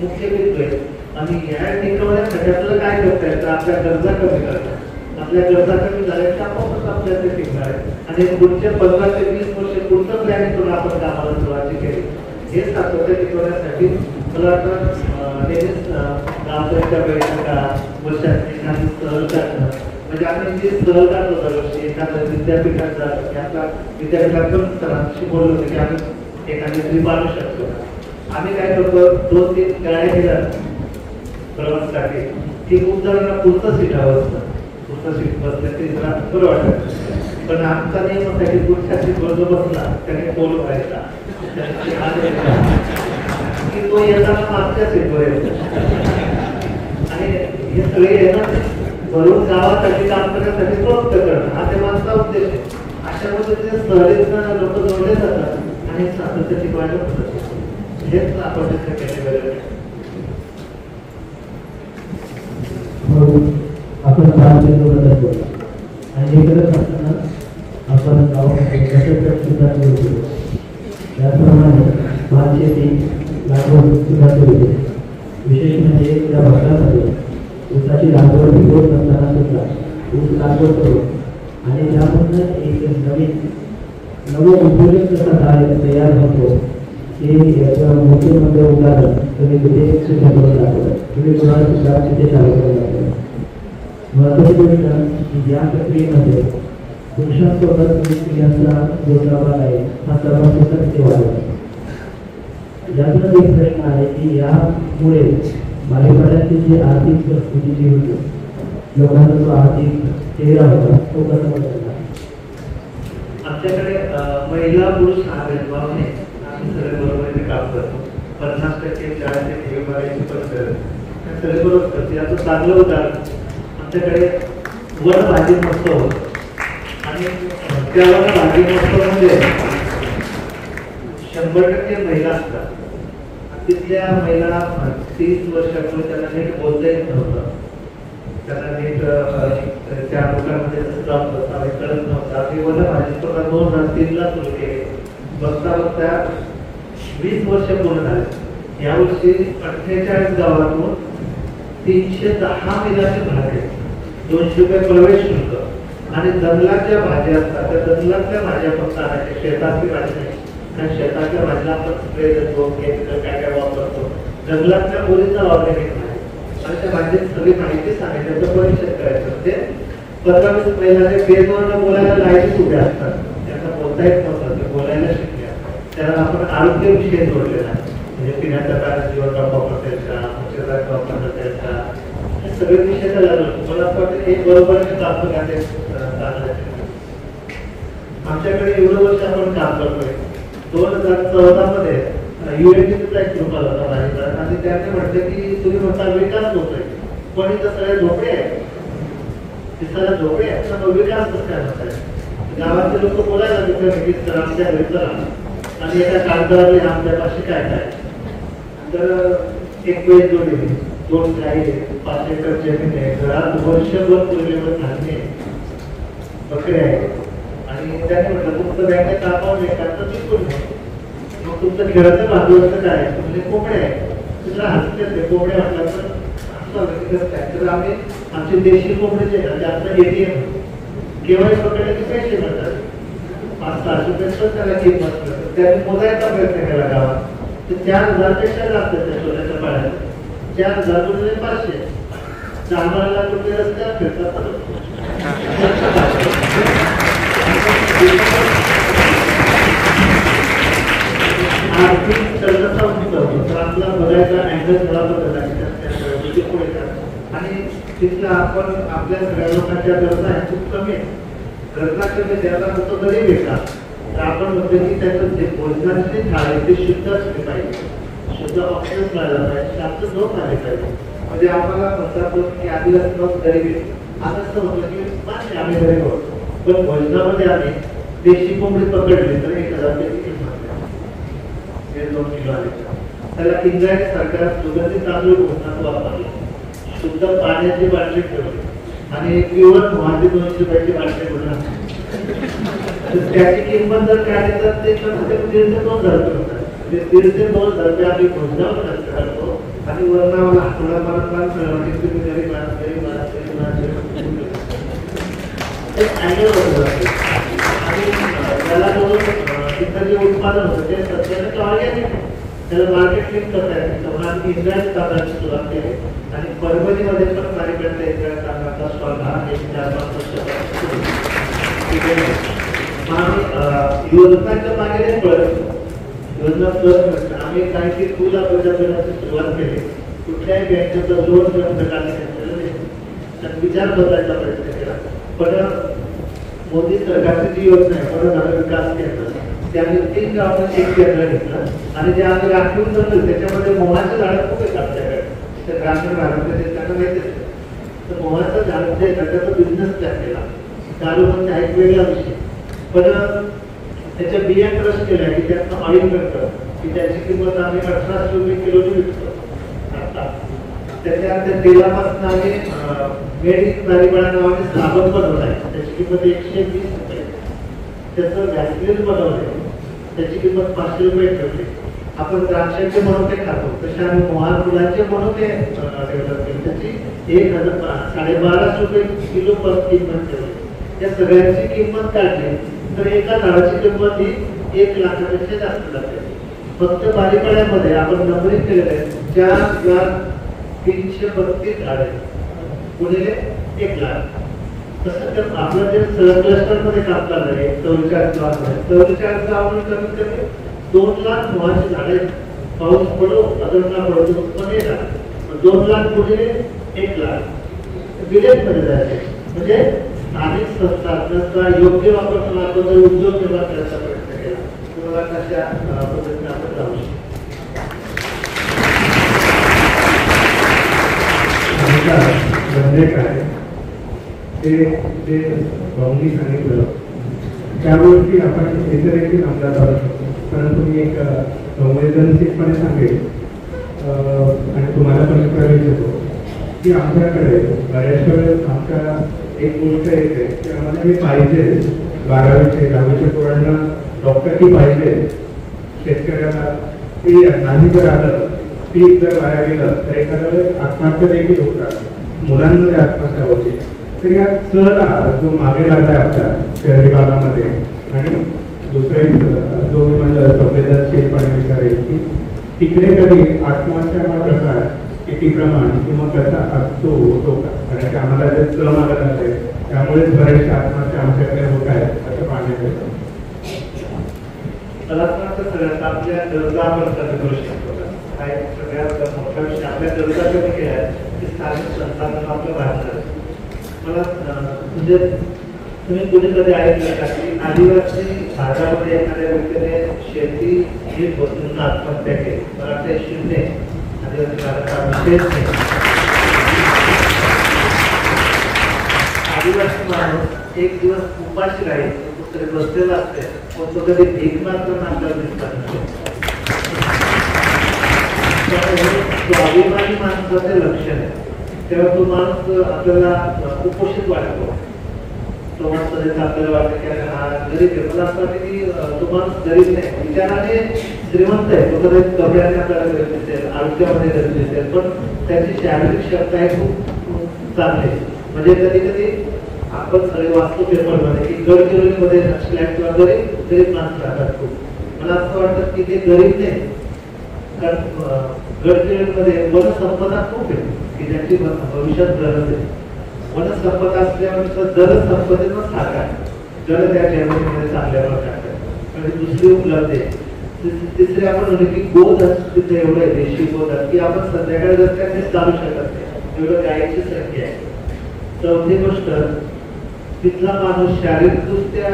मुख्य बिंदू आहे. आणि या टिकवण्यासाठी आपल्याला काय करता येतं, आपल्या गरजा कमी करतात. आपल्या गरजा कमी झाल्या की आपोआपच आपल्याला ते टिकणार आहे. आणि पुढच्या 15 ते 20 वर्ष पुढचं प्लॅनिंग करून आपण कामाला सुरुवात केली. हे सातत्य टिकवण्यासाठी मला वाटतं नेहमीच गावच्या बैठका वर्षात एखादी सहल काढणं म्हणजे आम्ही जे सहल काढतो दरवर्षी एखाद्या विद्यापीठाचा आपला विद्यापीठातून सरांशी बोललो होतो की आम्ही एखादी ट्रिप आणू शकतो. आम्ही काय करतो 2-3 गाड्या केल्या प्रवासासाठी ती खूप जणांना पुढचं सीट हवं असतं. पुढचं सीट बसलं ते जरा बरं वाटतं. पण आमचा नियम होता की पुढच्या सीटवर जो बसला त्याने पोल व्हायचा की तो येताना मागच्या सीटवर येतो. आणि हे सगळे येणार भरून गावासाठी काम करण्यासाठी प्रवृत्त करणं हा ते माझा उद्देश आहे. अशा पद्धतीने सहलीत लोक जोडले जातात आणि सातत्य टिकवायला मदत होते. हेच आपण तिथे केले. आपण बद्दल बोलतो आणि हे करत असताना आपण गावामध्ये सुद्धा सुरू केलो. त्याचप्रमाणे भात शेती लागवड सुद्धा सुरू केली. विशेष म्हणजे त्या भागामध्ये ऊसाची लागवड होत नसताना सुद्धा ऊस लागवड करून आणि त्यामधून एक नवं उद्योजक कसा तयार होतो हे याचं मोठे मोठे उदाहरण तुम्ही तिथे सुद्धा करून दाखवलं. तुम्ही कोणाला सुद्धा तिथे चालू करून दाखवलं. महत्वाची गोष्ट की या प्रक्रियेमध्ये पुरुषांसोबत तुम्ही स्त्रियांचा जो सहभाग आहे हा सहभाग सुद्धा तिथे वाढवला. यातूनच एक प्रश्न आहे की यामुळे बालेपाड्याची जी आर्थिक परिस्थिती जी होती लोकांचा जो आर्थिक चेहरा होता तो कसा बदलला. आमच्याकडे महिला पुरुष हा भेदभाव नाही. आम्ही सगळे बरोबर काम करतो. 50% शाळेचे ठेवीची पद्धत सगळे बरोबर करते. याचं चांगलं उदाहरण आमच्याकडे वनभाजी महोत्सव होतो आणि त्या वनभाजी महोत्सवामध्ये 100% महिला असतात. तिथल्या महिला 30 वर्षापूर्वी त्यांना नीट बोलता येत नव्हतं, त्यांना नीट त्या लोकांमध्ये कसं जाऊन बसावं हे कळत नव्हतं. आम्ही वजा माझी स्वतः 2003ला सुरू केले. बघता बघता 20 वर्ष पूर्ण झाले. यावर्षी 48 गावातून 310 मिलाचे भाडे, 200 रुपये प्रवेश शुल्क आणि जंगलाच्या भाज्या असतात त्या जंगलातल्या भाज्या फक्त आणायच्या, शेतातली भाजी नाही. कारण शेतातल्या भाजीला आपण स्प्रे देतो, केमिकल काय काय वापरतो, जंगलातल्या ओरिजिनल ऑर्गॅनिक भाजी आणि त्या भाजीत सगळी माहिती सांगायची, त्याचं परीक्षण करायचं. ते 15-20 महिन्याने बेजवळ बोलायला लायकीच उभे असतात, त्यांना बोलता येत नव्हतं, ते बोलायला शिकल्या. त्याला आपण आरोग्य विषय जोडलेला आहे, म्हणजे पिण्याच्या पाण्यात जीवन वापर त्याचा, औषधाचा वापर त्याचा, हे सगळे विषय त्याला मला असं वाटतं हे बरोबर चालतो का ते चांगलं. आमच्याकडे एवढं वर्ष आपण काम करतोय. 2014 मध्ये UNDPचा एक ग्रुप आला होता भारतात आणि त्याने म्हटलं की तुम्ही म्हणता विकास होतोय पण इथं सगळे झोपडे आहेत, सगळ्या झोपडे आहेत, तर विकास कसं काय होत आहे. गावातले लोक बोलायला लागले तर आमच्या घरी चला आणि एका कागदावर आमच्यापाशी काय काय, तर एक वेळ जोडली, 2 गाई, 5 एकर जमीन आहे, घरात वर्षभर पुरलेलं धान्य, बकऱ्या आहेत आणि त्याने म्हटलं तुमचं बँकेत अकाउंट आहे का, तर बिलकुल नाही. मग तुमचं खेळाचं भांडवलचं काय आहे, म्हणजे कोंबड्या आहे, तुला हसते ते कोंबड्या म्हटलं तर आम्ही आमचे देशी कोंबडे जे आहे आपलं ATM केव्हाही पकडले की पैसे मिळतात, 500-600 रुपये त्याला किंमत मिळतात. त्याने मोजायचा प्रयत्न केला गावात, तर 4000 पेक्षा जास्त त्या सोन्याच्या पाण्यात, 4000 गुणिले 500, 10 लाख रुपये रस्त्यावर फिरतात. आर्थिक तरलता होती तर आपला बघायचा अँगल थोडा बदलला आणि तिथला आपण आपल्या सगळ्या लोकांच्या गरजा खूप कमी आहे. गरजा कमी द्यायला होतो तरी भेटतात, तर आपण म्हणतो की त्याचं जे भोजनाचे थाळ आहे ते शुद्ध असले पाहिजे, शुद्ध ऑक्सिजन मिळाला पाहिजे, शांत झोप आले पाहिजे. म्हणजे आम्हाला म्हणतात की आदिवासी गरिबी असं म्हटलं की मान्य आम्ही गरीब आहोत, पण भोजनामध्ये आम्ही देशी कोंबडी पकडली तर 1000 रुपयाची किंमत, 2 किलो आले. त्याला इंग्रजी सरकार सुगंधी तांदूळ भोजनात वापरले, शुद्ध पाण्याची बाटली ठेवली आणि प्युअर मोहाची 200 रुपयाची बाटली बनवली. त्याची किंमत जर काढली तर ते 1,500 ते 2,000 रुपये होतात. 1,500 ते 2,000 रुपये आम्ही भोजनावर खर्च करतो आणि वर्णावाला थोडा तुम्ही गरीब आणि त्याला तिथं जे उत्पादन होतं ते सध्याचं ऑर्गॅनिक आहे, त्याला मार्केट लिंक करता येते. म्हणून आम्ही इंद्रायणी तांदळाची सुरुवात केली आणि परभणीमध्ये पण माझ्याकडे इंद्रायणी तांदळाचा स्टॉल हा 4-5 वर्ष. आम्ही योजनांच्या मागे पळत योजना करत आम्ही काही फुल आपल्याची सुरुवात केली. कुठल्याही बँकेचं लोन प्रकारने घेतलेलं नाही, विचार बदलायचा प्रयत्न केला. पण मोदी सरकारची जी योजना आहे म्हणून आम्ही विकास केंद्र, त्याने 3 गावांना 1 केंद्र घेतलं आणि जे आम्ही राखीव जंगल त्याच्यामध्ये मोहाचं झाड खूप आहेत आपल्याकडे, तर ग्रामीण भागामध्ये त्यांना माहितीच आहे. तर मोहाचं झाड जे त्याचा बिझनेस प्लॅन केला, दारूमध्ये हा एक वेगळा विषय. पण त्याच्या बिया क्रश केल्या की त्यातनं ऑइल मिळतं की त्याची किंमत आम्ही 1800 रुपये किलोनी विकतो. त्याच्या तेलापासून आम्ही मेडिक दारीबळा नावाने साबण बनवलं आहे, त्याची किंमत 120 रुपये. त्याचं व्हॅसलिन बनवलं आहे, त्याची किंमत 500 रुपये ठेवली. आपण द्राक्षाचे मनोके खातो तसे आम्ही मोहार फुलाचे मनोके डेव्हलप केले, त्याची 1250 रुपये किलो पर किंमत ठेवली. या सगळ्यांची किंमत काढली तर एका झाडाची किंमत ही 1 लाखापेक्षा जास्त जाते. फक्त बारीपाड्यामध्ये आपण नंबरिंग केलेलं आहे 4,332 झाडे गुणिले 1 लाख. तसं तर आपलं जे क्लस्टर मध्ये काम चाललं आहे 44 गावांवर कमीत कमी 2 लाख मोहाची झाडे. पाऊस पडो अदरला पडतो पण येणार 2 लाख गुणिले 1 लाख विलेज मध्ये जायचे. म्हणजे स्थानिक संस्थांचा योग्य वापर करून आपण जर उद्योग निर्माण करायचा प्रयत्न केला तुम्हाला कशा पद्धतीने आपण जाऊ शकतो. काय ते जे भाऊनी सांगितलं त्या गोष्टी आपण इतरही अंदाज लावू शकतो, परंतु मी एक संवेदनशीलपणे सांगेल आणि तुम्हाला पण प्रवेश येतो की आमच्याकडे बऱ्याच वेळेस आमच्या एक गोष्ट येते की आम्हाला हे पाहिजे 12वीचे 10वीचे पोरांना डॉक्टरही पाहिजे, शेतकऱ्याला ते नाही जर आलं पीक जर वाया गेलं तर एखाद्या वेळेस आत्महत्या देखील होतात, मुलांमध्ये आत्महत्या होते. तर या सहला जो मागे लागला आपल्या शहरी भागामध्ये आणि दुसरा जो मी माझ्या संवेदनशीलपणे विचारेल की तिकडे कधी आत्महत्या हा प्रकार किती प्रमाण किंवा कसा असतो होतो का? कारण की आम्हाला जे सहमागत आहे त्यामुळेच बऱ्याचशा आत्महत्या आमच्याकडे होत आहेत असं पाहण्यात येतं. मला असं वाटतं सगळ्यात आपल्या गरजा आपण कमी करू शकतो. काय सगळ्यात मोठा विषय आपल्या गरजा कमी केल्या की स्थानिक संस्थांना आपलं बाहेर. मला म्हणजे तुम्ही कुठे कधी ऐकलं का की आदिवासी भागामध्ये एखाद्या व्यक्तीने शेती ही बसून आत्महत्या केली? मला वाटतं शिंदे आदिवासी भागाचा विशेष नाही. आदिवासी माणूस एक दिवस उपाशी राहील, कुठतरी बसलेला असते, पण तो कधी भीक मागताना आपल्याला दिसतात नाही. स्वाभिमानी माणसाचे लक्षण आहे. तेव्हा तो माणूस आपल्याला कुपोषित वाटतो. तो माणूस आपल्याला वाटतं की हा गरीब आहे. मला असं वाटतं की तो माणूस गरीब नाही, विचाराने श्रीमंत आहे. तो कदाचित कपड्याने आपल्याला गरीब दिसेल, आरोग्यामध्ये गरीब दिसेल, पण त्याची शारीरिक क्षमता आहे खूप चांगली आहे. म्हणजे कधी कधी आपण सगळे वाचतो पेपरमध्ये की गडचिरोलीमध्ये नक्षलॅट वगैरे गरीब माणसं राहतात खूप. मला असं वाटतं की ते गरीब नाही, कारण गडचिरोलीमध्ये वनसंपदा खूप आहे की ज्याची भविष्यात गरज आहे. वनसंपदा असल्यानंतर जलसंपदेनं साकार जल त्या जमिनीमध्ये चांगल्या प्रकारचे आणि दुसरी उपलब्ध आहे. तिसरी आपण म्हणतो की गोधन तिथे एवढं आहे, देशी गोधन की आपण संध्याकाळी जर त्यांनी चालू शकत नाही, एवढं गायीची संख्या आहे. चौथी गोष्ट, तिथला माणूस शारीरिकदृष्ट्या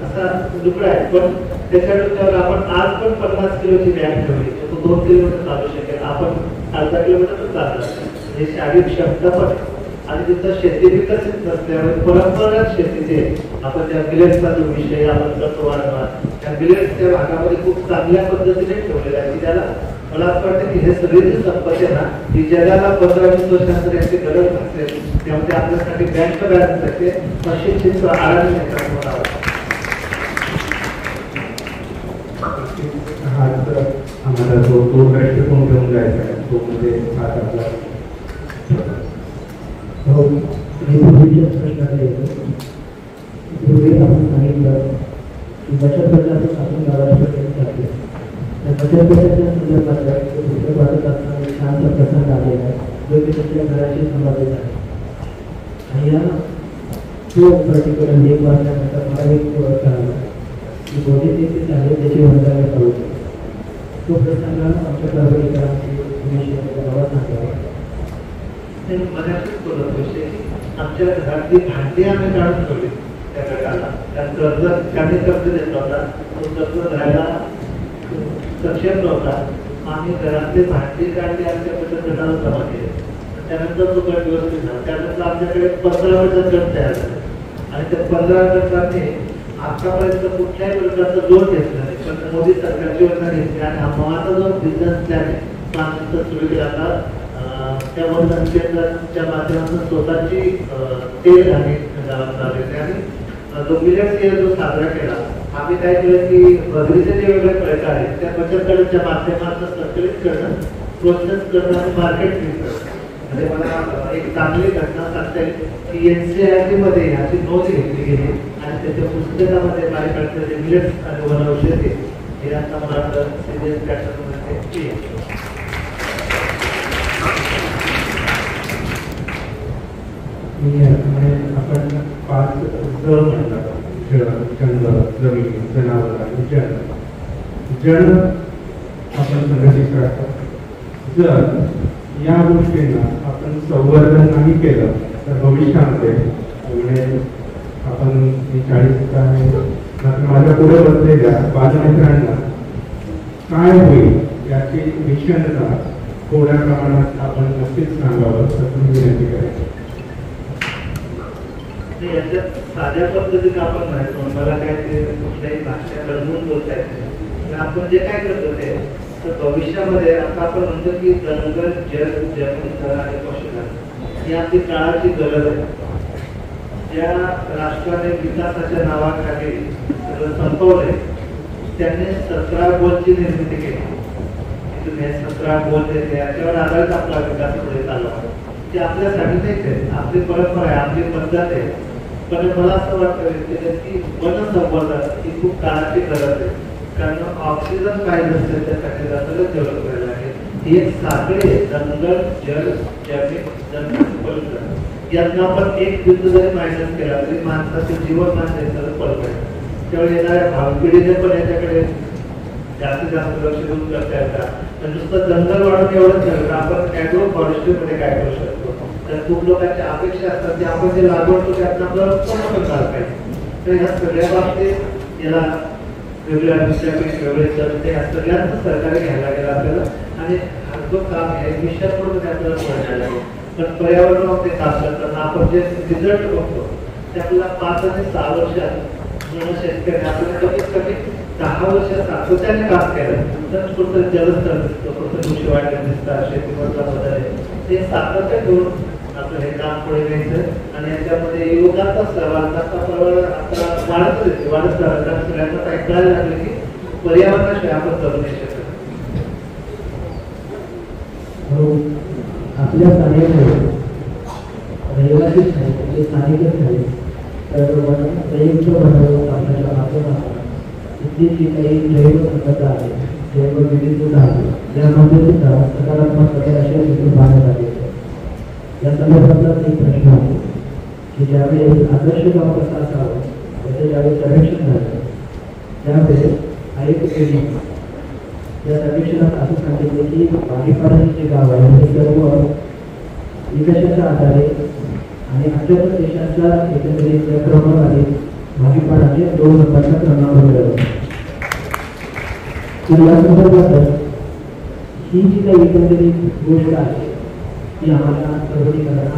असा दुबळा आहे, पण त्याच्या डोक्यावर आपण आज पण 50 किलोची बॅग ठेवली तर तो 2 किलोमीटर चालू शकेल, आपण अर्धा किलोमीटर पण चालणार. हे शारीरिक क्षमता पण. आणि तिथं शेती विकसित नसल्यामुळे परंपरागत शेतीचे आपण त्या मिलेट्सचा जो विषय आपण करतो वारंवार, त्या मिलेट्सच्या भागामध्ये खूप चांगल्या पद्धतीने ठेवलेला आहे की त्याला मला असं वाटतं की हे सगळे जे संपत्ती ना ही जगाला 15-20 वर्षांतर याची गरज नसेल, त्यामुळे आपल्यासाठी बँक बॅलन्स आहे मशीनची आरामी आम्हाला तो दृष्टिकोन घेऊन जायचा आहे. तो म्हणजे आज आपला प्रश्नाकडे येतो. पूर्वी आपण सांगितलं की बचत गटातून आपण गावापर्यंत जाते. त्या बचत गटाच्या संदर्भात पुस्तक वाचत असताना एक छानसा प्रसंग आलेला आहे जो की त्याच्या घराशी संबंधित आहे. आणि या तो पर्टिक्युलर लेख वाचल्यानंतर मला एक कळाला की बहुतेक आहे त्याची वंदना करू. तो प्रसंग आमच्या परभणीकरांची गावात सांगावा. मनाशीच बोलत विषय आमच्या घरातली भांडी आम्ही काढून ठेवली त्या गटाला. कर्ज त्यांनी कर्ज देत होता, तो कर्ज भरायला सक्षम नव्हता. आम्ही घरातली भांडी काढली, आमच्या बचत गटाला जमा केले. त्यानंतर तो गट व्यवस्थित झाला. त्यानंतर आमच्याकडे 15 बचत गट तयार झाले आणि त्या 15 गटाने आतापर्यंत कुठल्याही प्रकारचं लोन घेतलं नाही, पण मोदी सरकारची योजना घेतली आणि माझा जो बिझनेस प्लॅन आहे तो आम्ही सुरू केला. आता त्या वंदन केंद्राच्या माध्यमातून स्वतःची तेल आम्ही गावात लावले आणि जो मिलेट्स इयर जो साजरा केला आम्ही काय केलं की भगरीचे जे वेगवेगळे प्रकार आहेत त्या बचत गटाच्या माध्यमातून संकलित करणं, प्रोसेस करणं आणि मार्केट करणं. म्हणजे मला एक चांगली घटना सांगता येईल की NCERT मध्ये याची नोंद घेतली गेली आणि त्याच्या पुस्तकामध्ये कार्यक्रमाचे मिलेट्स आणि वनौषधी हे आता मला सिरियस पॅटर्नमध्ये आपण 5 ज म्हणतात, छंद, जमीन, जनावर आणि जन. जन आपण संघटित राहतो. जर या गोष्टींना आपण संवर्धन नाही केलं तर भविष्यामध्ये म्हणजे आपण 40 आहे माझ्या पुढे बसलेल्या बालमित्रांना काय होईल याची विषणता थोड्या प्रमाणात आपण नक्कीच सांगावं असं मी विनंती करेन. याच्यात साध्या पद्धतीने आपण म्हणतो मला काय ते कुठल्याही भाषा घडवून बोलता येते. आपण जे काय करतो ते तर भविष्यामध्ये आता आपण म्हणतो की जंगल जल जमीन थर आणि पशुधन ही आपली काळाची गरज आहे. ज्या राष्ट्राने विकासाच्या नावाखाली सगळं संपवलंय त्यांनी 17 गोलची निर्मिती केली. तुम्ही 17 गोल देते याच्यावर आधारित आपला विकास पुढे चालला. ते आपल्यासाठी नाहीच आहे, आपली परंपरा आहे, आपली पद्धत आहे. पण मला असं वाटतं की वन संवर्धन ही खूप काळाची गरज आहे. कारण ऑक्सिजन पाहिजे असेल त्यासाठी जंगल डेव्हलप करायला आहे. ही एक साखळी आहे, जंगल जल जमीन जंगल पलटण. यातनं आपण एक बिंदू जरी मायनस केला तरी माणसाचं जीवनमान सगळं पडतं. त्यावेळी येणाऱ्या भावी पिढीने पण याच्याकडे जास्तीत जास्त लक्ष देऊन करता येतात. तर नुसतं जंगल वाढून एवढंच नव्हे तर आपण ॲग्रो फॉरेस्ट्रीमध्ये काय करू शकतो. तर खूप लोकांच्या अपेक्षा असतात की आपण जे लागवडतो त्यातनं आपल्याला उत्पन्न पण झालं पाहिजे. तर ह्या सगळ्या बाबतीत याला वेगळ्या विद्यापीठ वेगळे चर्चे ह्या सगळ्यांचं सहकार्य घ्यायला गेलं आपल्याला. आणि हा जो काम आहे मिशन म्हणून आपल्याला पुढे लागेल. पण पर्यावरणावर ते काम करताना आपण जे रिझल्ट बघतो ते आपल्याला 5 आणि 6 वर्षात म्हणून शेतकरी आपण कमीत कमी 10 वर्ष सातत्याने काम केलं तर कुठं जलस्तर दिसतो, कुठं कृषी वाढ दिसतात, शेतीमधला बदल आहे. ते सातत्य घेऊन आपलं हे काम पुढे घ्यायचं आणि याच्यामध्ये युवकांचा सहभाग आता वाढत येते वाढत राहतात. सगळ्यांना ऐकायला लागले की पर्यावरणाशिवाय आपण करू नाही शकत. आपल्या स्थानिक रहिवासी स्थानिकच नाही तर संयुक्त बनवून आपल्याला माध्यमातून इथली जी काही जैवसंपदा आहे जैवविविधता आहे यामध्ये सुद्धा सकारात्मक प्रकारे तिथून पाहण्यात आले. या संदर्भातला एक प्रश्न आहे की ज्यावेळेस आदर्श गाव कसा असावं त्याचं ज्यावेळेस सर्वेक्षण झालं त्यावेळेस आयुक्त केली या सर्वेक्षणात असं सांगितले की भाजीपाला जे गाव आहे हे सर्व विकासाच्या आधारे आणि आमच्या देशाच्या एकंदरीत क्रमांकाने भाजीपालाचे 2 नंबरचा क्रमांक मिळवला. तर या संदर्भात ही जी काही एकंदरीत गोष्ट आहे ती आम्हाला सर्वनीकरणात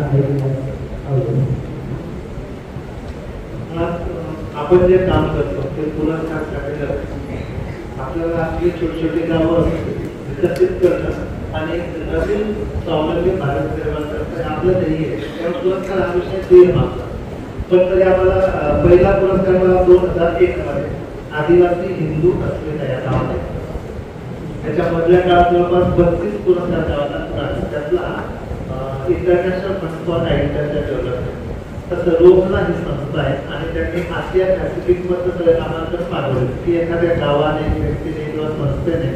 आवडेल. आपण जे काम करतो ते पुरस्कार आपल्याला आपली छोटी छोटी गावं विकसित करणं आणि नवीन स्वावलंबी भारत निर्माण करणं आपलं ध्येय आहे. त्यामुळे पुरस्कार हा विषय ध्येय मागतो. पण तरी आम्हाला पहिला पुरस्कार मला 2001 मध्ये आदिवासी हिंदू असलेल्या या गावात त्याच्या मधल्या काळात जवळपास 32 पुरस्कार गावाला. त्यातला international fund for agriculture development तसं रोगला ही संस्था आहे आणि त्यांनी आशिया पॅसिफिक मधलं नामांकन मागवलं की एखाद्या गावाने व्यक्तीने किंवा संस्थेने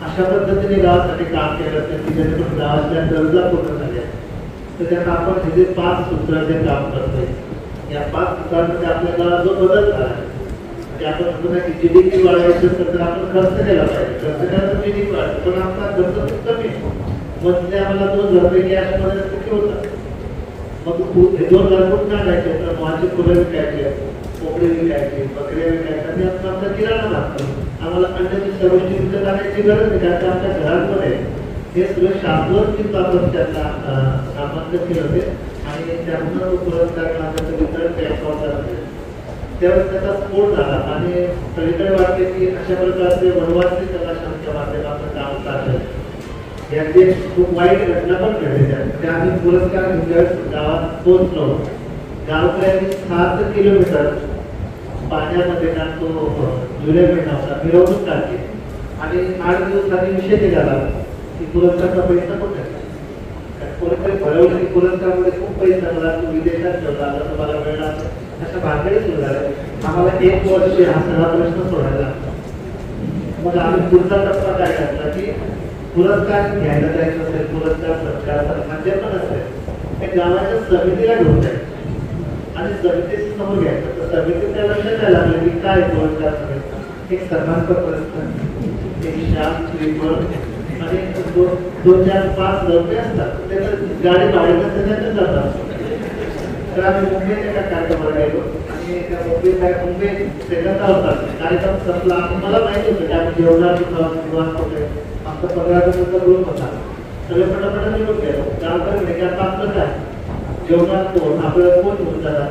अशा पद्धतीने गावासाठी काम केलं असेल की जेणेकरून गावातल्या गरजा पूर्ण झाल्या. तर त्यात आपण हे जे 5 सूत्र जे काम करतोय या 5 सूत्रांमध्ये आपल्या गावात जो बदल झाला म्हणजे आपण म्हणतो ना की GDP वाढवायचं तर आपण खर्च केला पाहिजे. खर्च केला तर GDP वाढतो पण आपला खर्च खूप कमी म्हणजे आम्हाला 2000 रुपये कॅशमध्ये किती होता. मग हे 2000 रुपये का घ्यायचे तर माझी फुलं विकायचे, कोंबडी विकायची, बकऱ्या विकायच्या आणि आपला किराणा लागतो. आम्हाला अन्याची सर्व गोष्टी विकत आणायची गरज नाही कारण आमच्या घरांमध्ये हे सगळं शाश्वत आपण त्यांना सामान्य केलं होते आणि त्यांना तो पुरस्कार त्याचं वितरण द्यायचं. त्यावेळेस त्याचा स्फोट झाला आणि सगळीकडे वाटते की अशा प्रकारचे वनवासी कलाशांच्या माध्यमातून काम चाललं. याची खूप वाईट घटना पण घडली. त्या आम्ही पुरस्कार घेऊन गावात पोहोचलो. गावकऱ्यांनी 7 किलोमीटर पाण्यामध्ये ना तो जुलै महिना होता मिरवणूक काढली आणि 8 दिवसांनी विषय निघाला की पुरस्कारचा पैसा कुठे. कोणीतरी भरवलं की पुरस्कारमध्ये खूप पैसा मला तू विदेशात ठेवला आता तुम्हाला मिळणार अशा भानगडी सुरू झाल्या. आम्हाला 1 वर्ष हा सगळा प्रश्न सोडायला. मग आम्ही पुढचा टप्पा काय करता की पुरस्कार घ्यायला जायचं असेल पुरस्कार सत्कार म्हणजे पण असेल ते गावाच्या समितीला घेऊन जायचं आणि समिती समोर घ्यायचं. तर समिती त्या लक्षात द्यायला लागलं की काय पुरस्कार समिती एक सन्मानपत्र असतं, एक शाल श्रीफळ आणि 2-4-5 रुपये असतात. त्याला गाडी भाड्याला त्याच्यातच जातात. तर आम्ही मुंबईत एका कार्यक्रमाला गेलो आणि त्या मुंबई त्याच्यात होतात कार्यक्रम संपला. मला माहिती होतं की आम्ही जेवणार निवांत होते. आमचा 15 जणांचा ग्रुप होता. सगळे पटापटा निघून गेलो. गावकरी म्हणजे आता आपलं काय जेवणात कोण आपल्याला कोण घेऊन जातात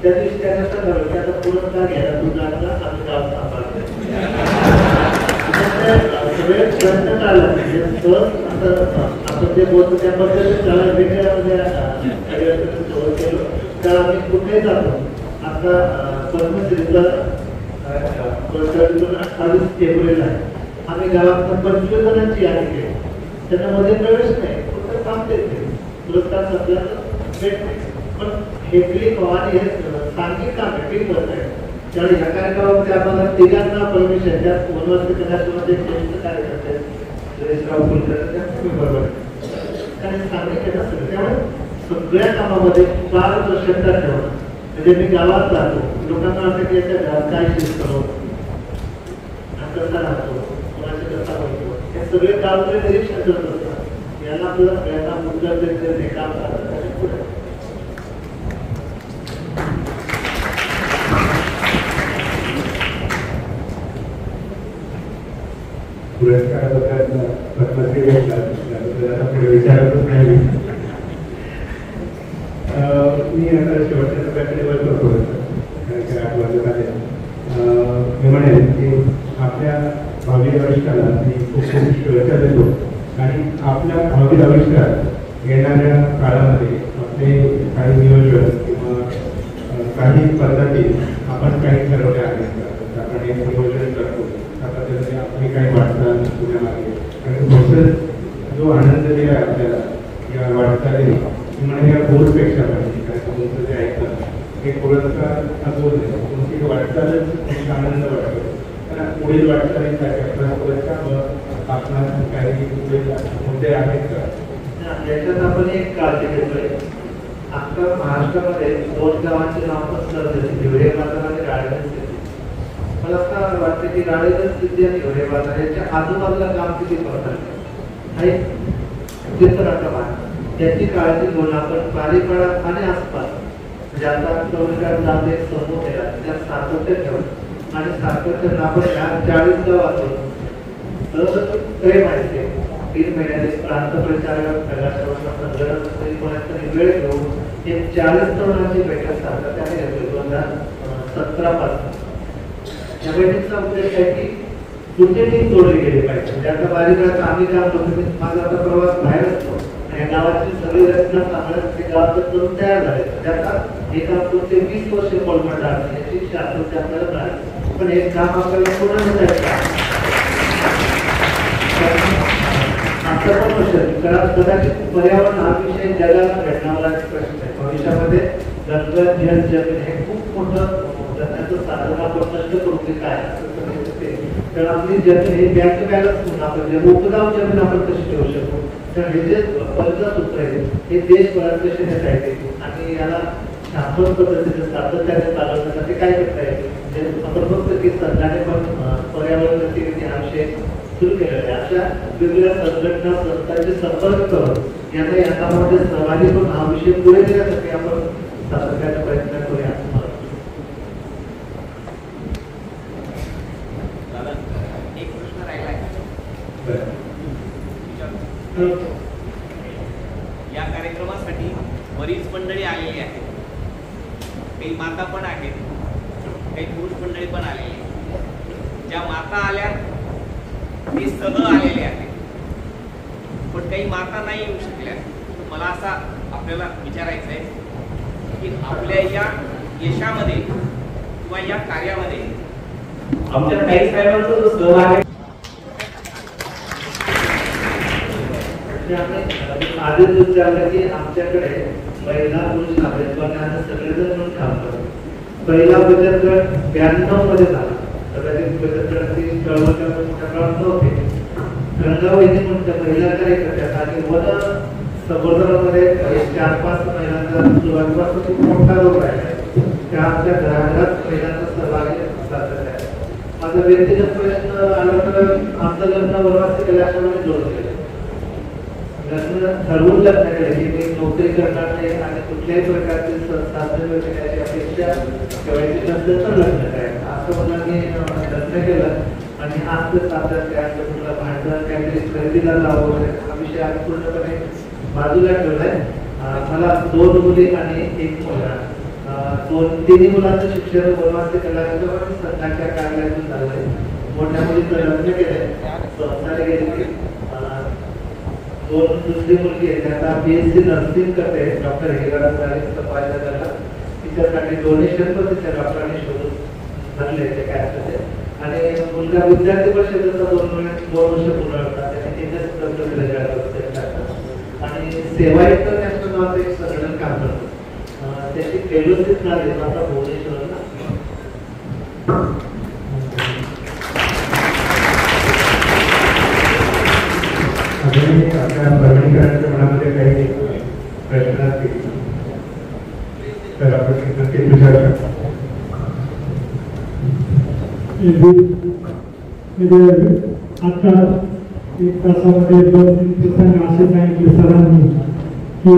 त्या दिवशी त्याच्यात ठरवलं की आता पुरस्कार घ्यायला तू जायचा आम्ही गाव सांभाळतो. सगळे प्रश्न चालला म्हणजे आपण जे बोलतो त्या पद्धतीने त्याला वेगळ्या केलं तर आम्ही कुठेही जातो. आता पद्मश्रीचा 28 फेब्रुवारीला आहे. आम्ही गावात 25 जणांची यादी केली. त्यांना मध्ये प्रवेश नाही, फक्त थांबते पुरस्कार आपल्याला भेटते. पण हे क्लिक आणि हे सांघिक काम आहे, क्लिक होत आहे. त्यामुळे ह्या कार्यक्रमामध्ये आम्हाला तिघांना परमिशन त्यात वनवासी कलाशामध्ये ज्येष्ठ कार्यकर्ते सुरेशराव कुलकर्णी बरोबर कारण सांगितलं आहे ना सगळं. त्यामुळे सगळ्या कामामध्ये पारदर्शकता ठेवणं. म्हणजे मी गावात जातो, लोकांना वाटतं की याच्या घरात काय शिस्त कसा राहतो, कोणाशी कसा बोलतो, हे सगळे काम निरीक्षण करत असतात. याला आपल्याला सगळ्यांना मुद्दा देते काम करतात पुढे पुरस्काराबद्दल पद्मश्री भेटला पुढे विचारतच नाही. मी आता शेवटच्या टप्प्याकडे करतो कारण की 8 वर्ष झाले. मी म्हणेन की आपल्या भावी आविष्काराला मी खूप खूप शुभेच्छा देतो आणि आपल्या भावी आविष्कार येणाऱ्या काळामध्ये आपले काही नियोजन किंवा काही पद्धती आपण काही ठरवल्या आहेत का आपण एक नियोजन करतो आता त्यामध्ये आपली काही वाटचाल पुण्यामागे आणि प्रोसेस जो आनंद दिला आहे आपल्याला या वाटचाली म्हणजे या बोलपेक्षा पाहिजे कारण तुमचं जे ऐकतं हे पुरस्कार हा बोल आहे तुमची वाटचालच एक आनंद वाटतो. कारण पुढील वाटचालीसाठी आपला पुरस्कार आपणास काही पुढील मुद्दे आहेत का याच्यात आपण एक काळजी घेतोय. आता महाराष्ट्रामध्ये 2 गावांचे नाव पण सरते हिवरे बाजार आणि राळेगण सिद्धी. मला असं वाटतं की राळेगण सिद्धी आणि हिवरे बाजार याच्या आजूबाजूला काम किती करतात आहे चित्रनाट्य भाग त्याची काळजी घेऊन आपण पारीपाडा आणि आसपास म्हणजे आता टोलगाव एक समूह केला त्यात सातत्य ठेवून आणि सातत्यानं आपण 40 गावातून प्रेम आहे 3 महिन्याचे प्रांत प्रचारक कोणातरी वेळ घेऊन एक 40 तरुणांची बैठक सातत्याने घेतली 2017 पासून. या बैठकीचा उद्देश आहे की कुठे टीम जोडली गेली पाहिजे. म्हणजे आता बारीकात आम्ही काम करतो माझा आता प्रवास बाहेर असतो या गावाची सगळी रचना चांगल्यासाठी गावात करून तयार झाले. त्याचा हे काम पुढचे 20 वर्ष कोलमडणार याची शास्त्रज्ञ आपल्याला मिळाली. पण हे काम आपल्याला पूर्ण करायचं कदाचित पर्यावरण हा विषय जगाला भेटणारा प्रश्न आहे. भविष्यामध्ये जंगल जल जमीन हे खूप मोठं जगण्याचं साधन आपण नष्ट करू की काय कारण आपली जमीन हे बँक बॅलन्स म्हणून आपण उपजाऊ जमीन आपण कशी ठेवू शकतो. तर हे जे पंचसूत्र आहे हे देशभरात कसे नेता येते आणि याला शास्त्रोक्त पद्धतीने सातत्याने चालवण्यासाठी काय करता येते. आपण बघतो की सरकारने पण पर्यावरण गतिविधी हा विषय सुरू केलेला आहे. अशा वेगवेगळ्या संघटना संस्थांचे संपर्क करून यांना या कामामध्ये सहभागी करून हा विषय पुढे नेण्यासाठी आपण सातत्याने प्रयत्न करूया. एक प्रश्न राहिला या कार्यक्रमासाठी बरीच मंडळी आलेली आहेत. काही माता पण आहेत, काही पुरुष मंडळी पण आलेली आहेत. ज्या माता आल्या ते सगळं आलेले आहेत पण काही माता नाही येऊ शकल्या. मला असा आपल्याला विचारायचं आहे की आपल्या या यशामध्ये किंवा या कार्यामध्ये आमच्या काही साहेबांचा जो सहभाग आहे आधीच विचारलं की आमच्याकडे महिला पुरुष नागरिक सगळेजण म्हणून काम करतो. पहिला बचत गट 92 मध्ये झाला. कदाचित बचत गटाची चळवळ मोठ्या प्रमाणात नव्हते. गंगावहिनी म्हणून महिला कार्यकर्त्या आणि वन संवर्धनामध्ये 4-5 महिलांचा सुरुवातीपासून खूप मोठा रोल राहिला आहे. त्या आमच्या घराघरात महिलांचा सहभाग साधला आहे. माझा व्यक्तिगत प्रश्न आला तर आमचं लग्न वनवासी कलाशामध्ये जोडून गेलं. लग्न ठरवून लग्न केलं की मी नोकरी करणार नाही आणि कुठल्याही प्रकारचे साधन करण्याची अपेक्षा ठेवायची नसलं तर लग्न करायचं असं मला मी लग्न केलं. आणि आज साधन कुठलं भांडण काहीतरी खरेदीला जावं वगैरे हा विषय आम्ही पूर्णपणे बाजूला ठेवलाय. मला 2 मुली आणि 1 मुलगा. 2-3 मुलांचं शिक्षण वनवासी कलाशाच्या संघाच्या कार्यालयातून झालंय. मोठ्या मुलीचं लग्न केलंय, संसार गेले. दोन दुसरी मुलगी आहे, त्यांना BSc नर्सिंग करते, डॉक्टर हेगडा पाहिजे. तिच्यासाठी डोनेशन पण तिच्या डॉक्टरांनी शोधून भरले ते कॅन्सरचे. आणि मुलगा विद्यार्थी परिषदेचा 2 वर्ष पूर्ण होता, त्यांनी तिथेच डॉक्टर आणि सेवा इंटरनॅशनल नावाचं एक संघटन काम करतो. त्याची फेलोशिप झाली आता भुवनेश्वरला. आपल्या परभणीकरांच्या मनामध्ये काही प्रश्न असतील तर आपण नक्कीच विचारू शकतो. आता एक तासामध्ये 2-3 प्रसंग असे सांगितले सरांनी की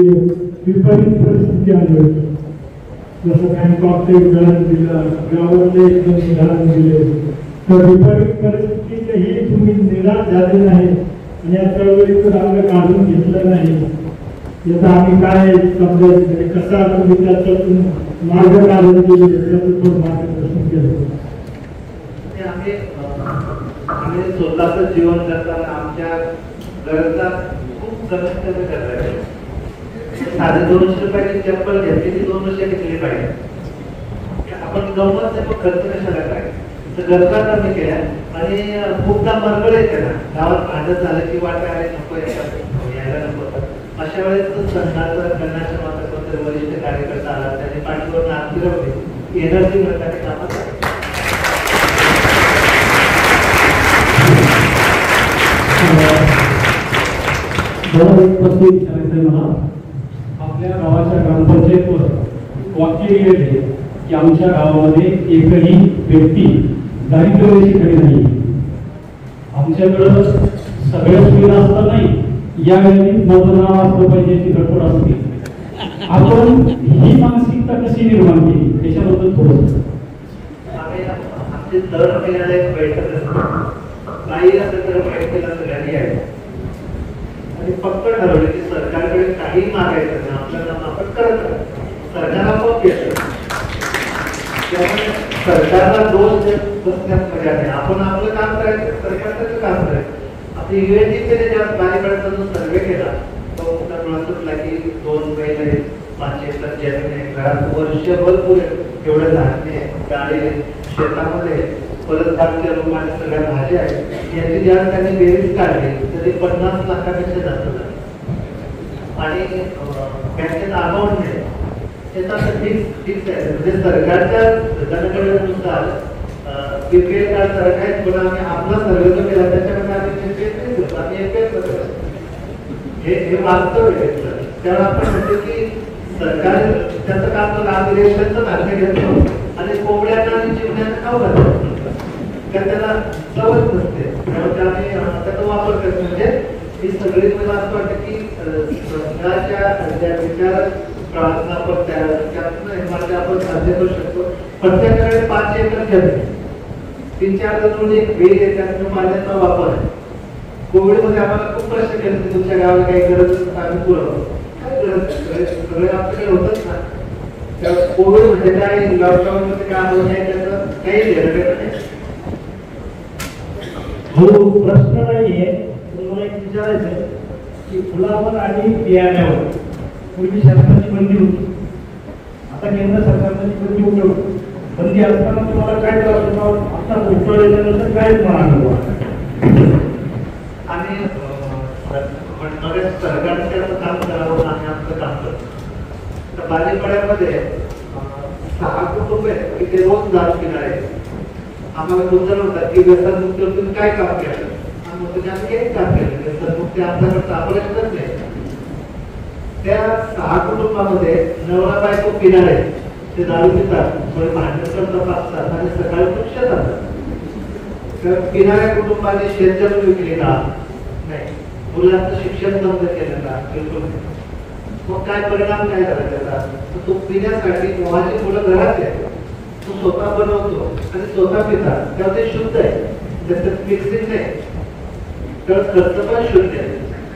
विपरीत परिस्थिती आली होती. जसं बँकॉकचे उदाहरण दिलं, गावातले 1-2 उदाहरण दिले. तर विपरीत परिस्थितीतही तुम्ही निराश झाले नाही आणि या चळवळीचं रंग काढून घेतलं नाही. याचा आम्ही काय समजायचं, कसा तुम्ही त्याच्यातून मार्ग काढून गेले त्याचं थोडं मार्गदर्शन केलं. आम्ही स्वतःच जीवन करताना आमच्या गरजा खूप कमी कमी करायला. साधे 200 रुपयाची चप्पल घेतली ती 2 वर्ष घेतली पाहिजे. आपण गमत नाही पण खर्च कशाला करायचं, गरजा कमी केल्या. आणि खूपदा मरगळ येते ना, गावात भांडण झालं की वाटत आले नको यायला नको. अशा वेळेस संघाचा कन्याच्या मात्र वरिष्ठ कार्यकर्ता आला, त्यांनी पाठीवर नाक फिरवली, एनर्जी मिळताना कामात मला आपल्या गावाच्या ग्रामपंचायतीवर वाक्य लिहिले की आमच्या गावामध्ये एकही व्यक्ती दारिद्र्यरेषेखाली नाही. आमच्याकडं सगळ्या सुविधा असतात नाही, यावेळी माझं नाव असलं पाहिजे याची धडपड असते. आपण ही मानसिकता कशी निर्माण केली त्याच्याबद्दल थोडं. आमची दर महिन्याला एक बैठक असते, काही असं तर बैठकीला सगळ्यांनी यायचं आणि फक्त ठरवलं की सरकारकडे काही मागायचं नाही, आपलं काम आपण करत राहू. सरकारला मग येतं, त्यामुळे सरकारला दोष बसण्यात मजा नाही. आपण आपलं काम करायचं, सरकारचं काम करायचं. आपली UNDP ज्या बारीकडचा जो सर्वे केला तो मुळात सुटला की 2 महिने 5 एकर जमीन आहे, घरात वर्षभर पुरे एवढं धान्य गाडी शेतामध्ये परत बाकीच्या लोकांनी सगळ्या भाज्या आहेत याची ज्या त्यांनी बेरीज काढली तरी 50 लाखापेक्षा जास्त झाली. आणि बँकेत अकाउंट नाही त्याचा फिक्स आहे, म्हणजे सरकारच्या जनगणनेनुसार BPL कार्ड सरकार पण आम्ही आपला सर्वे जो केला त्याच्यामध्ये आम्ही हे वास्तव आहे. त्याला आपण म्हणतो की सरकार त्याचं काम आम्ही रेशनचं धान्य घेतो आणि कोंबड्यांना आणि चिमण्यांना खाऊ घालतो, त्याला चवच नसते, त्यामुळे आम्ही त्याचा वापर करतो. म्हणजे ही सगळी मला असं वाटतं की सरकारच्या ज्या विचार प्रार्थना आपण त्यातून आपण साध्य करू शकतो. प्रत्येकाकडे 5 एकर जमीन, 3-4 जण एक वेग आहे, त्यातून पाण्याचा वापर आहे. कोविडमध्ये आम्हाला खूप प्रश्न केले की तुमच्या गावाला काही गरज आम्ही पुरवतो, काय गरज सगळे आपल्याकडे होतच ना. त्या कोविड म्हणजे काय, लॉकडाऊन मध्ये काय होत नाही त्याचं काही घेणं नाही. हो, प्रश्न नाहीये, मला एक विचारायचं आहे की फुलावर आणि बियाण्यावर पूर्वी शासनाची बंदी होती, आता केंद्र सरकारने बंदी उठवली. बंदी असताना तुम्हाला काय त्रास होता, आता उठवल्यानंतर काय अनुभव? आणि सरकारने त्याचं काम करावं आणि आमचं काम करतो. तर बालेपाड्यामध्ये 6 कुटुंब आहेत की ते रोज दारू पिणारे. आम्हाला गुंतवण होतात की व्यसनमुक्ती तुम्ही काय काम केलं, आम्ही काही काम केलं, व्यसनमुक्ती आमच्याकडचं अपरेशनच नाही. त्या 6 कुटुंबामध्ये नवरा बायको पिणारे, ते दारू पितात, थोडे भांडण करतात असतात आणि सकाळी वृक्ष जातात. तर पिणाऱ्या कुटुंबाने शेतजमीन विकली का नाही, मुलांचं शिक्षण बंद केलं का, बिलकुल नाही. मग काय परिणाम काय झाला त्याचा, तो पिण्यासाठी मोहाची मुलं घरात आहे, तो स्वतः बनवतो आणि स्वतः पितात, तेव्हा ते शुद्ध आहे, त्याच्यात मिक्सिंग नाही, तर खर्च पण शून्य आहे.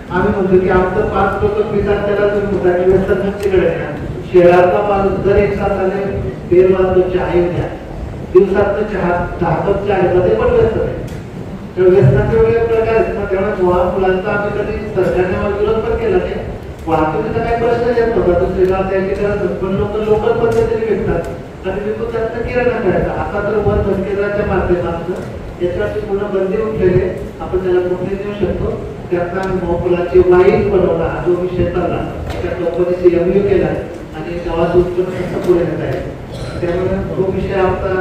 आम्ही म्हणतो की आमचं 5 लोक पितात त्याला तुम्ही म्हणता की व्यसनमुक्तीकडे न्या. शहरातला माणूस जर 1 तासाने 1.5 वाजता चहा येऊन द्या, दिवसातनं 10 कप चहामध्ये पण व्यस्त नाही. तर व्यसनाचे वेगळे प्रकार आहेत ना, त्यामुळे मुलांचा आम्ही कधी सरकारने विरोध पण केला नाही. वाहतुकीचा काही प्रश्न येत नव्हता, दुसरीला द्यायची गरज होती, पण लोकल पद्धतीने विकतात आणि विकून त्यातनं किराणा करायचा. आता तर वन केंद्राच्या माध्यमातून याच्यावरची पूर्ण बंदी उठलेली आहे. आपण त्याला कुठे देऊ शकतो. त्यातला मोहफुलाची वाईन बनवला हा जो विषय चालला, त्या कंपनीचे MOU केला आणि गावात उत्पन्न कसं पुढे नेता येईल, त्यामुळे तो विषय आमचा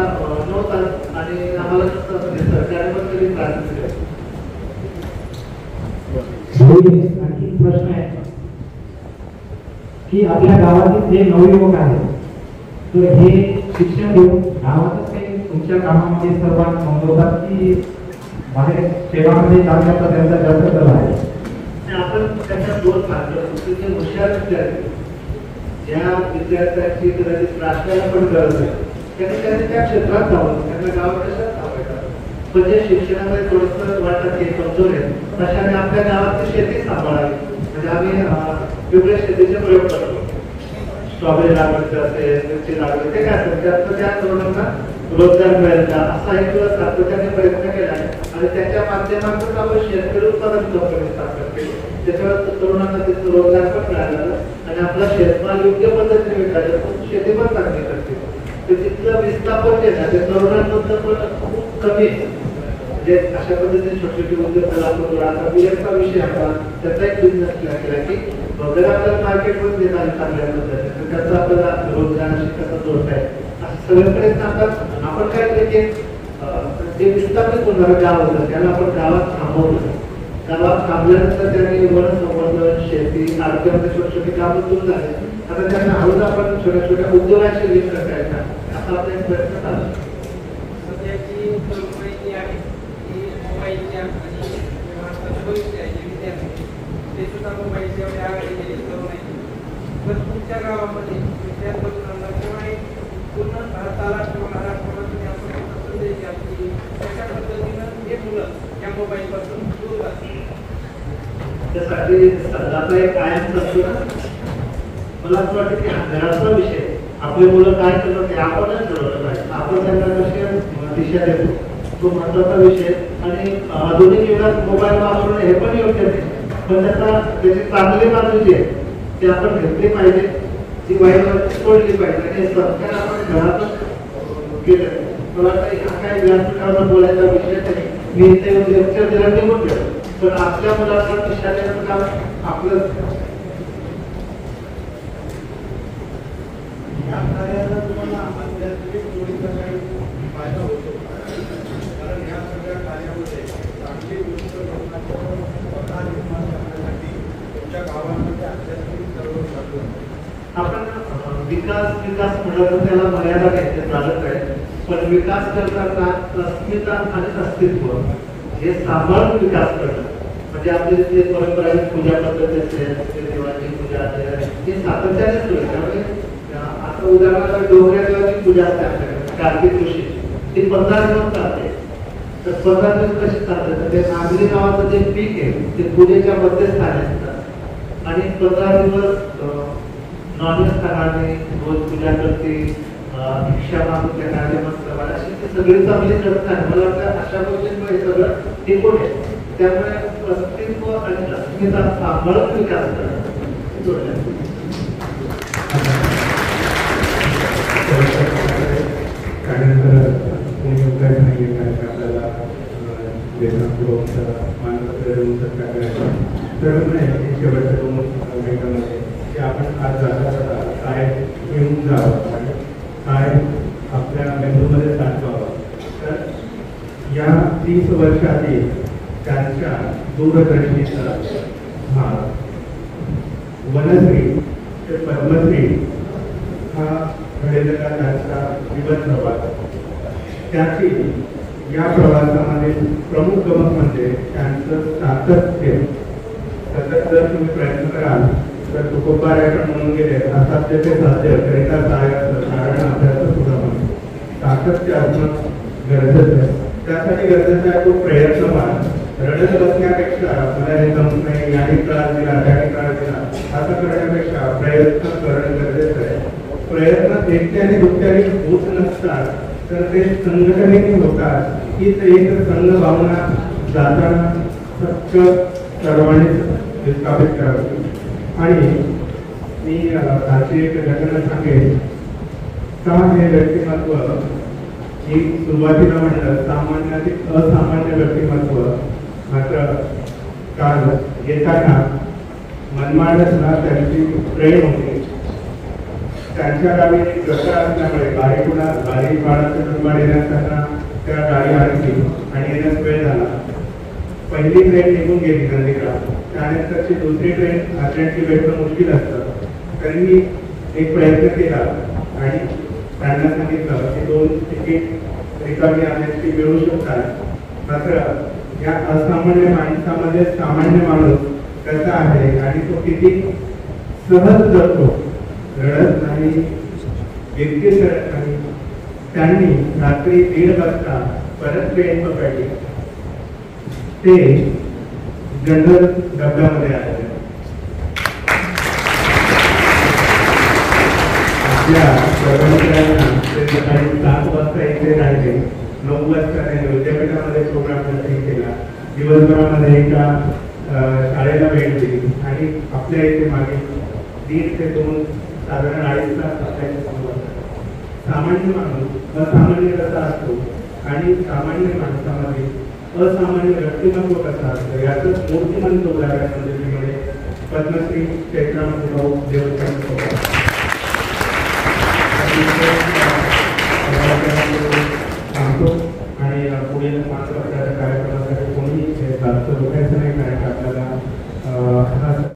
नव्हता आणि आम्हाला सरकारने पण कधी त्रास दिला. आणखी प्रश्न आहे की आपल्या गावातील जे नवयुवक आहेत तर हे शिक्षण घेऊन गावातच काही तुमच्या कामामध्ये सहभाग नोंदवतात की बाहेर सेवामध्ये जाण्याचा त्यांचा जास्त कल आहे? आपण त्याच्या 2 भाग करतो. जे हुशार विद्यार्थी, ज्या विद्यार्थ्यांची कदाचित राष्ट्राला पण गरज आहे, त्यांनी त्या क्षेत्रात जावं, त्यांना गाव कशात लावायचं. पण जे शिक्षणामध्ये थोडंसं वाटत की कमजोर आहे, तशाने आपल्या गावातली शेती सांभाळावी. म्हणजे आम्ही वेगळ्या शेतीचे प्रयोग करतो. स्ट्रॉबेरी लागवड असेल, मिरची लागवड, ते काय असेल त्यात त्या तरुणांना रोजगार मिळेल का असा एक सातत्याने प्रयत्न केला आहे आणि त्याच्या माध्यमातून आपण शेतकरी उत्पादन कंपनी स्थापन केली. त्याच्यावर तरुणांना तिथं रोजगार पण मिळाला आणि आपला शेतमाल योग्य पद्धतीने विकायला शेती पण चांगली करते. तर तिथलं विस्थापन जे आहे ते तरुणांबद्दल पण खूप कमी आहे. म्हणजे अशा पद्धतीने छोटे छोटे उद्योग करून आता बियरचा विषय आपला त्याचा एक बिझनेस केला की वगैरे आपल्याला मार्केटमध्ये देत आले चांगल्या पद्धतीने, तर त्याचा आपल्याला रोजगाराशी कसं जोडता येईल असं सगळे प्रयत्न असतात. आपण काय केले की जे विस्थापित होणारं गाव होतं त्याला आपण गावात थांबवलं. गावात थांबल्यानंतर त्यांनी वन संवर्धन, शेती, आरोग्यामध्ये छोटे छोटे कामं सुरू झाले. आता त्यांना हळूच आपण छोट्या छोट्या उद्योगाशी लिंक करायचा असा आपला एक प्रयत्न चालू. सध्याची तरुणाई आहे की मोबाईलच्या आणि भारताचं भविष्य आहे जे विद्यार्थी ते सुद्धा मोबाईलच्या आघाडी गेलेली तरुण आहे. पण तुमच्या गावामध्ये त्या तरुणांना किंवा एक पूर्ण भारताला किंवा महाराष्ट्राला तुम्ही आपण संदेश द्या की कशा पद्धतीनं हे मुलं या मोबाईलपासून दूर राहतील. त्यासाठी सध्याचा एक कायम असतो ना, मला असं वाटतं की हा घराचा विषय, आपली मुलं काय करतात ते आपणच ठरवलं पाहिजे. आपण त्यांना कशी दिशा देतो तो महत्वाचा विषय. आणि आधुनिक युगात मोबाईल वापरणं हे पण योग्य नाही, पण त्याची चांगली बाजू जी आहे ती आपण घेतली पाहिजे, ती वाईट बाजू सोडली पाहिजे. आणि सरकार आपण घरातच केलं. मला हा काही व्यासपीठावर बोलायचा विषय नाही, मी इथे लेक्चर दिला निघून गेलो, पण आपल्या मुलांना दिशा देण्याचं काम आपलं. या कार्याला तुम्हाला आध्यात्मिक जोडीचा काही फायदा होतो, कारण या सगळ्या कार्यामध्ये चांगली गोष्ट स्वतः निर्माण करण्यासाठी तुमच्या गावामध्ये आध्यात्मिक चळवळ चालू आहे. आपण विकास म्हटलं तर त्याला मर्यादा घ्यायची चालत आहे, पण विकास करताना अस्मिता आणि अस्तित्व हे सांभाळून विकास करणं. म्हणजे आपली जे परंपरागत पूजा पद्धती असेल, देवाची पूजा असेल, ही सातत्याने सुरू आहे. त्यामुळे आता उदाहरणार्थ डोंगऱ्या देवाची पूजा असते आपल्याकडे कार्तिक ऋषी, ती 15 दिवस चालते. तर 15 दिवस कशी चालते तर ते नागरी गावाचं जे पीक आहे ते पूजेच्या मध्यस्थानी असतात आणि 15 दिवस नॉनव्हेज खाणारे, रोज पूजा करते, भिक्षा मागून देणारे, मस्त अशी ती सगळी चांगली करतात. मला वाटतं अशा पद्धतीने हे सगळं टिकून आहे. त्यामुळे अस्तित्व आणि अस्मिता सांभाळून विकास करणं जोडलं. त्यानंतर तुम्ही काय सांगितलं की आपल्याला मानपत्र देऊन सत्कार करायचा. तर नाही शेवटच्या 2 मिनिटांमध्ये की आपण आज जाता काय घेऊन जावं आणि काय आपल्या मेंदूमध्ये साठवावं. तर या 30 वर्षातील त्यांच्या दूरदर्शनीचा भाग वनश्री ते पद्मश्री हा घडलेला त्यांचा जीवन प्रवास. त्याची या प्रवासामध्ये प्रमुख गमक म्हणजे त्यांचं सातत्य. सतत जर तुम्ही प्रयत्न कराल तर तुकोबारायकडे म्हणून गेले असाध्य ते साध्य करिता साधारण अभ्यास सुद्धा म्हणून सातत्य असणं गरजेचं आहे. त्यासाठी गरजेचा आहे तो प्रयत्नवान. रडत बसण्यापेक्षा मला हे जमत नाही, याने त्रास दिला, त्याने त्रास दिला असं करण्यापेक्षा प्रयत्न करणं गरजेचं आहे. प्रयत्न एकट्याने दुसऱ्याने होत नसतात, तर ते संघटनेने होतात की ते एक संघ भावना जाताना फक्त सर्वांनीच विस्थापित करावी. आणि मी खालची एक घटना सांगेन का हे व्यक्तिमत्व ही सुरुवातीला म्हणलं सामान्यातील असामान्य व्यक्तिमत्व, मात्र काल येताना मनमाडला त्यांची ट्रेन होती. त्यांच्या गावी एक जत्रा असल्यामुळे बारी बाळाचं कुटुंबात येण्यासाठी त्या गाडी आणली आणि येण्यास वेळ झाला. पहिली ट्रेन निघून गेली नंदीग्राम, त्यानंतरची दुसरी ट्रेन अर्जंटली भेटणं मुश्किल असतं. त्यांनी एक प्रयत्न केला आणि त्यांना सांगितलं की 2 तिकीट रिकामी आहेत ती मिळू शकतात. मात्र या असामान्य माणसामध्ये सामान्य माणूस कसा आहे आणि तो किती सहज जगतो, रडत नाही, इतके सरत नाही. त्यांनी रात्री 1:30 वाजता परत ट्रेन पकडली. ते जनरल डब्यामध्ये आले. आपल्या कर्मचाऱ्यांना ते सकाळी 7 वाजता इथे राहिले, 9 वाजता त्यांनी विद्यापीठामध्ये प्रोग्राम केला, दिवसभरामध्ये एका शाळेला भेट दिली आणि आपल्या इथे मागे 1.5 ते 2 साधारण 2.5 तास आपल्याला संवाद. सामान्य माणूस असामान्य कसा असतो आणि सामान्य माणसामध्ये असामान्य व्यक्तिमत्व कसं असतं याचं मूर्तिमंत उदाहरण म्हणजे पद्मश्री क्षेत्रामध्ये भाऊ देवचंद सांगतो. आणि पुढील मानपत्राच्या कार्यक्रमासाठी कोणी जास्त रुपयाचं नाही, कारण आपल्याला